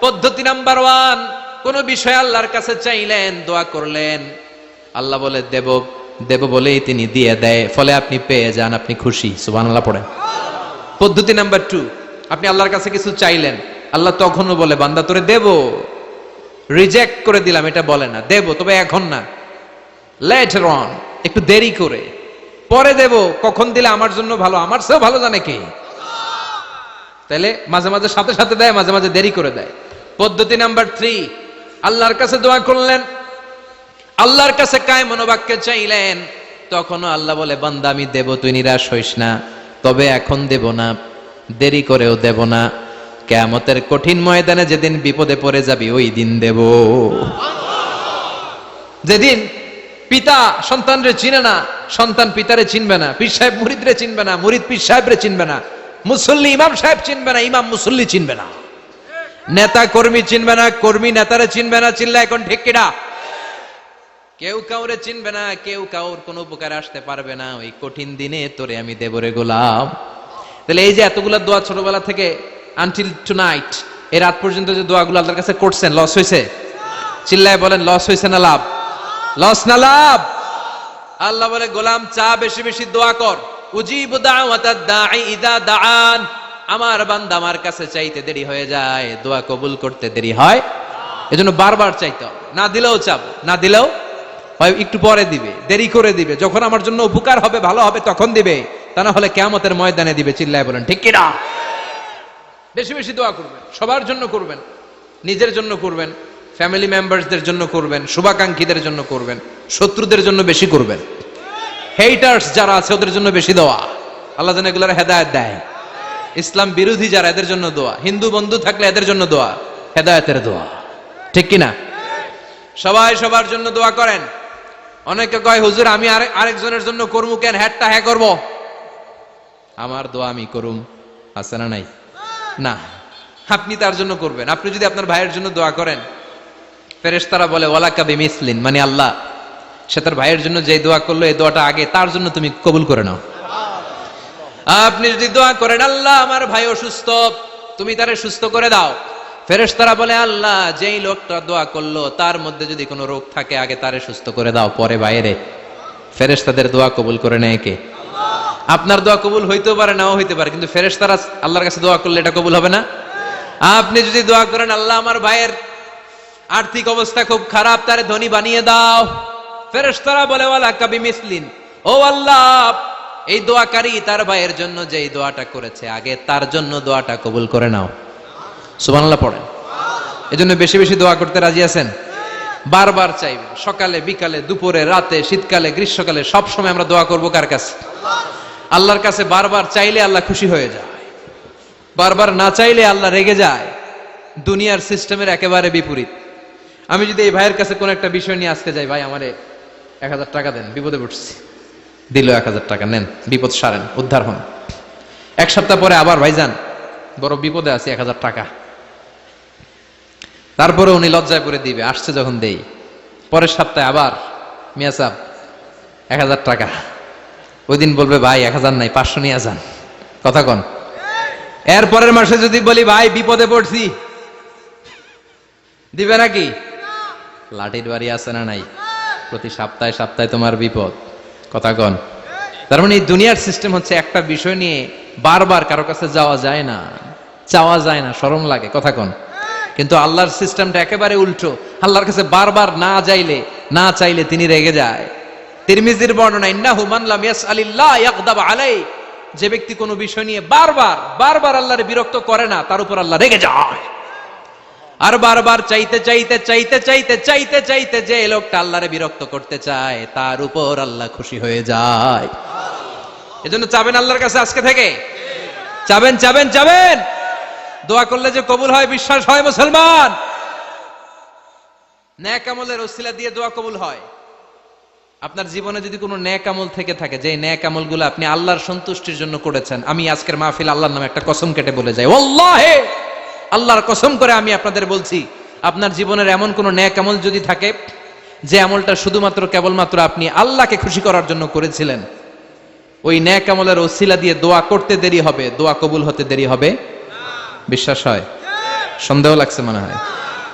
পদ্ধতি নাম্বার 1, কোন বিষয় আল্লাহর কাছে চাইলেন, দোয়া করলেন, আল্লাহ বলে দেব দেব বলেই তিনি দিয়ে দেয়, ফলে আপনি পেয়ে যান, আপনি খুশি। সুবহানাল্লাহ পড়েন। পদ্ধতি নাম্বার 2, আপনি আল্লাহর কাছে কিছু চাইলেন, আল্লাহ তখনও বলে বান্দা তোরে দেব, রিজেক্ট করে দিলাম এটা বলে না, দেব তবে এখন না, লেটার অন, একটু দেরি করে, পরে দেব, কখন দিলে আমার জন্য ভালো, আমার চেয়েও ভালো জানে কে। তাইলে মাঝে মাঝে সাথে সাথে দেয়, মাঝে মাঝে দেরি করে দেয়। পদ্ধতি নাম্বার 3, আল্লাহর কাছে দোয়া করলেন, আল্লাহর কাছে কায় মনোবাক্যে চাইলেন, তখনও আল্লাহ বলে বান্দা আমি দেব, তুই নিরাশ হইস না, তবে এখন দেব না, দেরি করেও দেব না, কিয়ামতের কঠিন ময়দানে যেদিন বিপদে পড়ে যাবি ওই দিন দেব। যেদিন পিতা সন্তানরে চিনে না, সন্তান পিতারে চিনবে না, পীর সাহেব মুরিদরে চিনবে না, মুরিদ পীর সাহেবরে চিনবে না, মুসল্লি ইমাম সাহেব চিনবে না, ইমাম মুসল্লি চিনবে না, নেতা কর্মী চিনবে না, কর্মী নেতারে চিনবে না। চিল্লা এখন ঠিক কিনা? কেউ কাউরে চিনবে না, কেউ কাউর কোনো উপকার আসতে পারবে না। ওই কঠিন দিনে তোরে আমি দেবরে গোলাম। তাহলে এই যে এতগুলা দোয়া ছোটবেলা থেকে আনটিল টুনাইট, এই রাত পর্যন্ত যে দোয়াগুলো আল্লাহর কাছে করছেন, লস হয়েছে? চিল্লায় বলেন লস হয়েছে না লাভ? লস না লাভ? আল্লাহ বলে গোলাম চা বেশি বেশি দোয়া কর, উজিবু দাওয়াতাদ দাঈ ইযা দাআন। আমার বান্দা আমার কাছে চাইতে দেরি হয়ে যায়, দোয়া কবুল করতে দেরি হয়, এজন্য বারবার চাইতে হবে। না দিলেও চাবো, না দিলেও হয় একটু পরে দিবে, দেরি করে দিবে, যখন আমার জন্য উপকার হবে, ভালো হবে তখন দিবে, তা না হলে কিয়ামতের ময়দানে দিবে। চিল্লায় বলেন ঠিক কি না? বেশি বেশি দোয়া করবেন, সবার জন্য করবেন, নিজের জন্য করবেন, ফ্যামিলি মেম্বারসদের জন্য করবেন, শুভাকাঙ্ক্ষীদের জন্য করবেন, শত্রুদের জন্য বেশি করবেন, হেটার্স যারা আছে ওদের জন্য বেশি দোয়া। আল্লাহ যেন এগুলোর হেদায়েত দেয়। ইসলাম বিরোধী যারা, এদের জন্য দোয়া। হিন্দু বন্ধু থাকলে এদের জন্য দোয়া, হেদায়েতের দোয়া। ঠিক কিনা? সবাই সবার জন্য দোয়া করেন। অনেকে কয় হুজুর আমি আরেকজনের জন্য করবো কেন, হ্যাটটা হ্যাঁ করবো, আমার দোয়া আমি করুম, আছে না নাই? না, আপনি তার জন্য করবেন। আপনি যদি আপনার ভাইয়ের জন্য দোয়া করেন, ফেরেশতারা বলে ওয়ালাকা বিমিসলিন, মানে আল্লাহ সে তার ভাইয়ের জন্য যে দোয়া করলো এই দোয়াটা আগে তার জন্য তুমি কবুল করে নাও। আপনি যদি দোয়া করেন আল্লাহ আমার ভাই অসুস্থ, তুমি তারে সুস্থ করে দাও, ফেরেশতারা বলে আল্লাহ যেই লোকটা দোয়া করলো তার মধ্যে যদি কোনো রোগ থাকে আগে তারে সুস্থ করে দাও, পরে বাইরে। ফেরেশতাদের দোয়া কবুল করে নেয় কে? আপনার দোয়া কবুল হইতেও পারে, নাও হইতে পারে, কিন্তু ফেরেশতারা আল্লাহর কাছে দোয়া করলে এটা কবুল হবে না? আপনি যদি দোয়া করেন আল্লাহ আমার ভাইয়ের আর্থিক অবস্থা খুব খারাপ, তারে ধনী বানিয়ে দাও, ফেরেশতারা বলে ওয়ালাকা বিমিসলিন, ও আল্লাহ এই দোয়াকারী তার ভাইয়ের জন্য যেই দোয়াটা করেছে আগে তার জন্য দোয়াটা কবুল করে নাও। সুবহানাল্লাহ পড়েন। এজন্য বেশি বেশি দোয়া করতে রাজি আছেন? বারবার চাইবেন, সকালে বিকালে দুপুরে রাতে শীতকালে গ্রীষ্মকালে সব সময় আমরা দোয়া করব কার কাছে? আল্লাহর কাছে। বারবার চাইলে আল্লাহ খুশি হয়ে যায়, বারবার না চাইলে আল্লাহ রেগে যায়। দুনিয়ার সিস্টেমের একেবারে বিপরীত। আমি যদি এই ভাইয়ের কাছে কোন একটা বিষয় নিয়ে আজকে যাই, ভাই আমারে 1000 টাকা দেন, বিপদে পড়ছি, দিল 1000 টাকা, নেন বিপদ সারেন, উদ্ধার হন। এক সপ্তাহ পরে আবার ভাইজান বড় বিপদে আছি, 1000 টাকা, তারপরে উনি লজ্জায় পড়ে দিবে, আসছে যখন দেই। পরের সপ্তাহে আবার মিয়া সাহেব 1000 টাকা, ওই দিন বলবে ভাই 1000 নাই 500 নিয়ে যান, কথা কন। এর পরের মাসে যদি বলি ভাই বিপদে পড়ছি, দিবে নাকি? লাঠির বাড়ি আছে না নাই? প্রতি সপ্তাহে সপ্তাহে তোমার বিপদ, কথা কন। তার মানে এই দুনিয়ার সিস্টেম হচ্ছে একটা বিষয় নিয়ে বারবার কারো কাছে যাওয়া যায় না, চাওয়া যায় না, শরম লাগে, কথা কন। কিন্তু আল্লাহর সিস্টেমটা একেবারে উল্টো। আল্লাহর কাছে বারবার না চাইলে তিনি রেগে যায়। তিরমিজির বর্ণনা, ইন্নাহু মান লাম ইয়াসআলিল্লাহ ইয়াগদাব আলাই, যে ব্যক্তি কোনো বিষয় নিয়ে বারবার আল্লাহর বিরক্ত করে না তার উপর আল্লাহ রেগে যায়। আর বারবার চাইতে যে লোকটা আল্লাহরে বিরক্ত করতে চায় তার উপর আল্লাহ খুশি হয়ে যায়। এজন্য চাবেন আল্লাহর কাছে আজকে থেকে, চাবেন। দোয়া করলে যে কবুল হয় বিশ্বাস হয় মুসলমান। নেক আমলের ওসিলা দিয়ে দোয়া কবুল হয়। আপনার জীবনে যদি কোনো নেক আমল থেকে থাকে, যে নেক আমলগুলো আপনি আল্লাহর সন্তুষ্টির জন্য করেছেন, আমি আজকের মাহফিল আল্লাহর নামে একটা কসম কেটে বলে যাই, ওয়াল্লাহি আল্লাহর কসম করে আমি আপনাদের বলছি, আপনার জীবনের এমন কোন নেক আমল যদি থাকে যে আমলটা শুধুমাত্র কেবলমাত্র আপনি আল্লাহকে খুশি করার জন্য করেছিলেন, ওই নেক আমলের ওসিলা দিয়ে দোয়া করতে দেরি হবে, দোয়া কবুল হতে দেরি হবে। বিশ্বাস হয়? সন্দেহ লাগছে মনে হয়।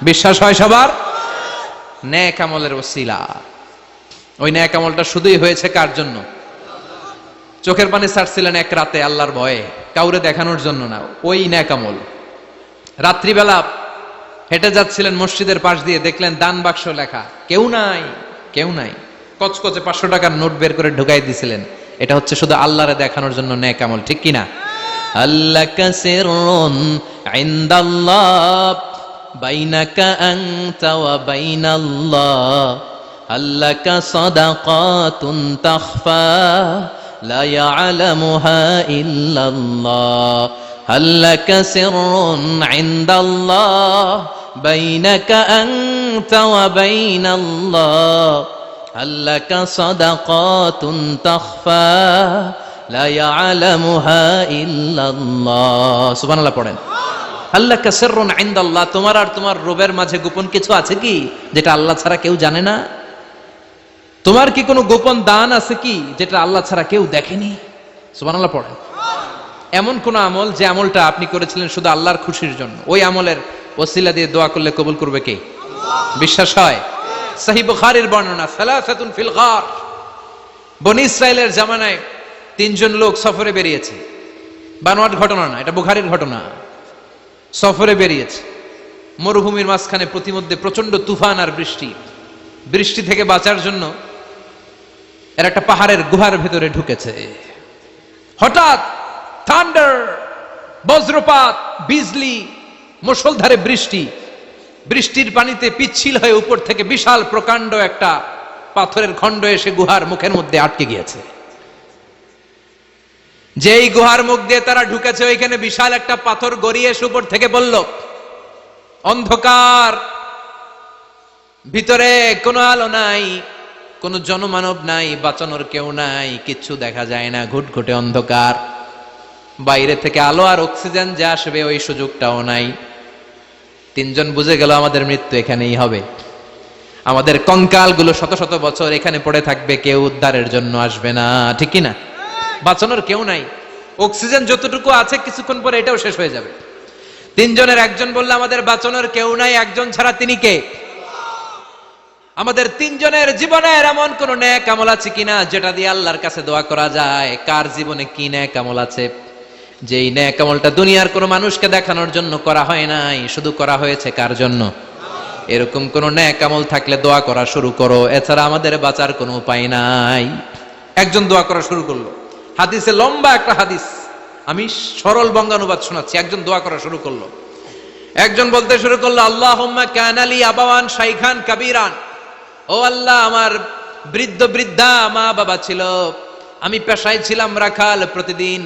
বিশ্বাস হয় সবার? নেক আমলের ওসিলা, ওই নেক আমলটা শুধুই হয়েছে কার জন্য? চোখের পানি ছাড়ছিলেন এক রাতে আল্লাহর ভয়ে, কাউরে দেখানোর জন্য না। ওই নেক আমল রাত্রিবেলা হেঁটে যাচ্ছিলেন মসজিদের পাশ দিয়ে, দেখলেন দান বাক্স লেখা, কেউ নাই, কেউ নাই। কচকচে 500 টাকার নোট বের করে ঢুকাই দিছিলেন। এটা হচ্ছে শুধু আল্লাহরে দেখানোর জন্য নেক আমল, ঠিক কিনা? আল্লাকা সিররুন ইনদাল্লাহ বাইনাকা আনতা ওয়া বাইনাল্লাহ, আল্লাকা সাদাকাতুন তাখফা লা ইয়ালামুহা ইল্লাল্লাহ, আল্লাকা সিররুন ইনদাল্লাহ বাইনাকা আনতা ওয়া বাইনাল্লাহ, আল্লাকা সাদাকাতুন তাখফা লা ইয়ালামুহা ইল্লাল্লাহ। সুবহানাল্লাহ পড়েন। আল্লাকা সিররুন ইনদাল্লাহ, তোমার আর তোমার রবের মাঝে গোপন কিছু আছে কি যেটা আল্লাহ ছাড়া কেউ জানে না? তোমার কি কোনো গোপন দান আছে কি যেটা আল্লাহ ছাড়া কেউ দেখেনি? সুবহানাল্লাহ পড়েন। এমন কোন আমল যে আমলটা আপনি করেছিলেন শুধু আল্লাহর খুশির জন্য, ওই আমলের ওসিলা দিয়ে দোয়া করলে কবুল করবে কে? বিশ্বাস হয়? সহিহ বুখারীর বর্ণনা, সালাসাতুন ফিল গার, বনি ইসরাইলের জামানায় 3 জন লোক সফরে বেরিয়েছে। বানোয়াট ঘটনা না, এটা বুখারীর ঘটনা। সফরে বেরিয়েছে, মরুভূমির মাঝখানে প্রতিমধ্যে প্রচন্ড তুফান আর বৃষ্টি। বৃষ্টি থেকে বাঁচার জন্য এরা একটা পাহাড়ের গুহার ভেতরে ঢুকেছে। হঠাৎ থান্ডার, বজ্রপাত, বিজলি, মুষলধারে বৃষ্টি। বৃষ্টির পানিতে পিচ্ছিল হয়ে উপর থেকে বিশাল প্রকাণ্ড একটা পাথরের খণ্ড এসে গুহার মুখের মধ্যে আটকে গিয়েছে। যেই গুহার মুখ দিয়ে তারা ঢুকেছে, ওইখানে বিশাল একটা পাথর গড়িয়ে এসে উপর থেকে বলল, অন্ধকার, ভিতরে কোনো আলো নাই, কোনো জনমানব নাই, বাঁচানোর কেউ নাই, কিচ্ছু দেখা যায় না, ঘুটঘুটে অন্ধকার। বাইরে থেকে আলো আর অক্সিজেন যে আসবে ওই সুযোগটাও নাই। 3 জন বুঝে গেল আমাদের মৃত্যু এখানেই হবে, আমাদের কঙ্কালগুলো শত শত বছর এখানে পড়ে থাকবে, কেউ উদ্ধারের জন্য আসবে না, ঠিক কি না? বাঁচানোর কেউ নাই, অক্সিজেন যতটুকু আছে কিছুক্ষণ পরে এটাও শেষ হয়ে যাবে। 3 জনের একজন বলল, আমাদের বাঁচানোর কেউ নাই, একজন ছাড়া তিনি কে? আমাদের 3 জনের জীবনের এমন কোন নেক আমল আছে কিনা যেটা দিয়ে আল্লাহর কাছে দোয়া করা যায়? কার জীবনে কি নেক আমল আছে যেই নেক আমলটা দুনিয়ার কোনো মানুষকে দেখানোর জন্য করা হয় নাই, শুধু করা হয়েছে কার জন্য? এরকম কোন নেক আমল থাকলে দোয়া করা শুরু করো, এছাড়া আমাদের বাঁচার কোনো উপায় নাই। একজন দোয়া করা শুরু করলো। হাদিসে লম্বা একটা হাদিস, আমি সরল বঙ্গানুবাদ শোনাচ্ছি। একজন দোয়া করা শুরু করলো। একজন বলতে শুরু করলো, আল্লাহুম্মা কানা লি আবাওয়ান শাইখান কাবীরান, ও আল্লাহ, আমার বৃদ্ধ বৃদ্ধা মা বাবা ছিল, আমি পেশায় ছিলাম রাখাল, প্রতিদিন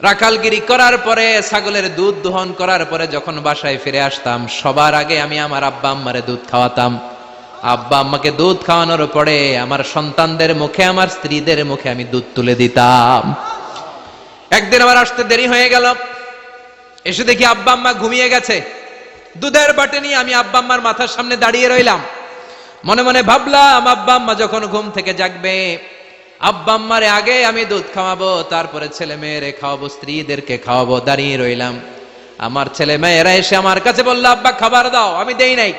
রাখালগিরি করার পরে, ছাগলের দুধ দোহন করার পরে যখন বাসায় ফিরে আসতাম, সবার আগে আমি আমার আব্বা আম্মারে দুধ খাওয়াতাম। আব্বা আম্মাকে দুধ খাওয়ানোর পরে আমার সন্তানদের মুখে, আমার স্ত্রীদের মুখে আমি দুধ তুলে দিতাম। একদিন আমার আসতে দেরি হয়ে গেল, এসে দেখি আব্বা আম্মা ঘুমিয়ে গেছে। দুধের বাটি নিয়ে আমি আব্বা আম্মার মাথার সামনে দাঁড়িয়ে রইলাম। মনে মনে ভাবলাম, আব্বা আম্মা যখন ঘুম থেকে জাগবে, আব্বা আম্মারে আগে আমি দুধ খাওয়াবো, তারপরে ছেলে মেয়েরে খাওয়াবো, স্ত্রীদেরকে খাওয়াবো। দাঁড়িয়ে রইলাম। আমার ছেলে মেয়েরা এসে আমার কাছে বলল, আব্বা খাবার দাও। আমি দেই নাই।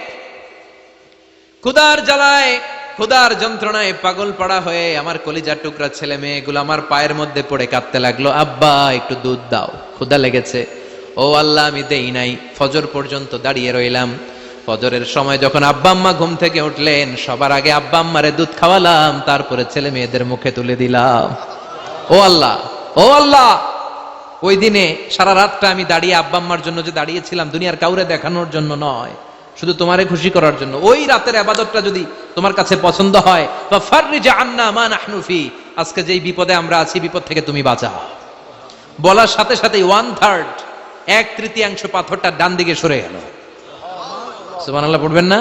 ক্ষুধার জ্বালায়, ক্ষুধার যন্ত্রণায় পাগল পড়া হয়ে আমার কলিজার টুকরা ছেলে মেয়েগুলো আমার পায়ের মধ্যে পড়ে কাঁদতে লাগলো, আব্বা একটু দুধ দাও, ক্ষুধা লেগেছে। ও আল্লাহ, আমি দেই নাই। ফজর পর্যন্ত দাঁড়িয়ে রইলাম। ফজরের সময় যখন আব্বা আম্মা ঘুম থেকে উঠলেন, সবার আগে আব্বা আম্মারে দুধ খাওয়ালাম, তারপরে ছেলে মেয়েদের মুখে তুলে দিলাম। ও আল্লাহ, ও আল্লাহ, ওই দিনে সারা রাতটা আমি দাঁড়িয়ে আব্বা আম্মার জন্য যে দাঁড়িয়েছিলাম, দুনিয়ার কাউরে দেখানোর জন্য নয়, শুধু তোমারে খুশি করার জন্য। ওই রাতের ইবাদতটা যদি তোমার কাছে পছন্দ হয়, ফাফাররিজ আন্না মা নাহনু ফি, আজকে যেই বিপদে আমরা আছি, বিপদ থেকে তুমি বাঁচাও। বলার সাথে সাথে 1/3, 1/3 পাথরটা ডান দিকে সরে গেল। সুবহানাল্লাহ পড়বেন না?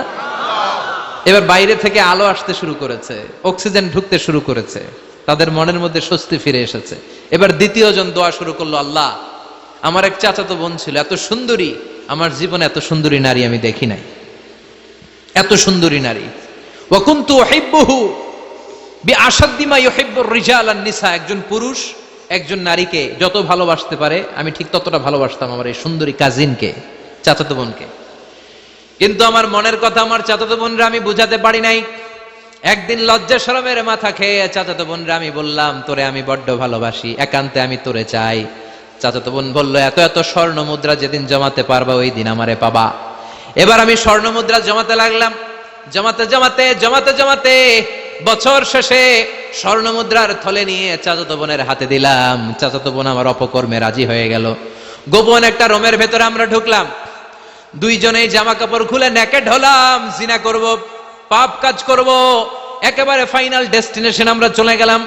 এবার বাইরে থেকে আলো আসতে শুরু করেছে, অক্সিজেন ঢুকতে শুরু করেছে, তাদের মনের মধ্যে স্বস্তি ফিরে এসেছে। এবার দ্বিতীয় জন দোয়া শুরু করলো, আল্লাহ আমার এক চাচাতো বোন ছিল এত সুন্দরী, আমার জীবনে এত সুন্দরী নারী আমি দেখি নাই, এত সুন্দরী নারী। ওয়া কুনতু উহিব্বুহু বিআশাদ্দি মা ইউহিব্বুর রিজাল আন নিসা, একজন পুরুষ একজন নারীকে যত ভালোবাসতে পারে আমি ঠিক ততটা ভালোবাসতাম আমার এই সুন্দরী কাজিনকে, চাচাতো বোনকে। কিন্তু আমার মনের কথা আমার চাচাতো বোনরা আমি বুঝাতে পারি নাই। একদিন লজ্জা শরমের মাথা খেয়ে চাচাতো বোনরা আমি বললাম, তোরে আমি বড্ড ভালোবাসি, একান্তে আমি তোরে চাই। চাচাতো বোন বলল, এত এত স্বর্ণ মুদ্রা যেদিন জমাতে পারবা ওই দিন আমারে পাবা। এবার আমি স্বর্ণ মুদ্রা জমাতে লাগলাম, জমাতে জমাতে জমাতে জমাতে বছর শেষে স্বর্ণ মুদ্রার থলে নিয়ে চাচাতো বোনের হাতে দিলাম। চাচাতো বোন আমার অপকর্মে রাজি হয়ে গেল। গোপন একটা রুমের ভেতরে আমরা ঢুকলাম, দুইজনেই জামা কাপড় খুলে নেকেড হলাম, জিনা করব, পাপ কাজ করব। একেবারে ফাইনাল ডেস্টিনেশন আমরা চলে গেলাম।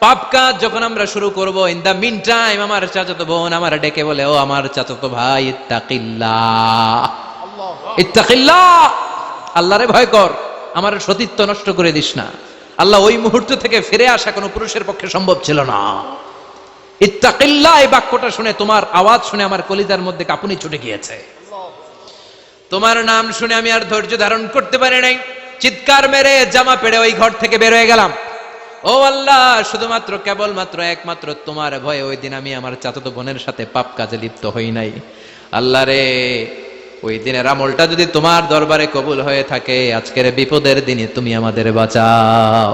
পাপ কাজ যখন আমরা শুরু করব, ইন দা মিন টাইম আমার চাচাতো বোন আমার ডেকে বলে, ও আমার চাচাতো ভাই, ইত্তাকিল্লাহ, ইত্তাকিল্লাহ, আল্লাহরে ভয় কর, আমার সতীত্ব নষ্ট করে দিস না। আল্লাহ ওই মুহূর্ত থেকে ফিরে আসা কোনো পুরুষের পক্ষে সম্ভব ছিল না। ইত্তাকিল্লাহ এই বাক্যটা শুনে, তোমার আওয়াজ শুনে আমার কলিজার মধ্যে কাঁপুনি ছুটে গিয়েছে। তোমার নাম শুনে আমি আর ধৈর্য ধারণ করতে পারি নাই, চিৎকার মেরে জামা পেড়ে ওই ঘর থেকে বের হয়ে গেলাম। ও আল্লাহ, শুধুমাত্র কেবলমাত্র একমাত্র তোমার ভয়ে ওই দিন আমি আমার চাচাতো বোনের সাথে পাপ কাজে লিপ্ত হই নাই। আল্লাহ রে, ওই দিনের আমলটা যদি তোমার দরবারে কবুল হয়ে থাকে, আজকের বিপদের দিনে তুমি আমাদের বাঁচাও।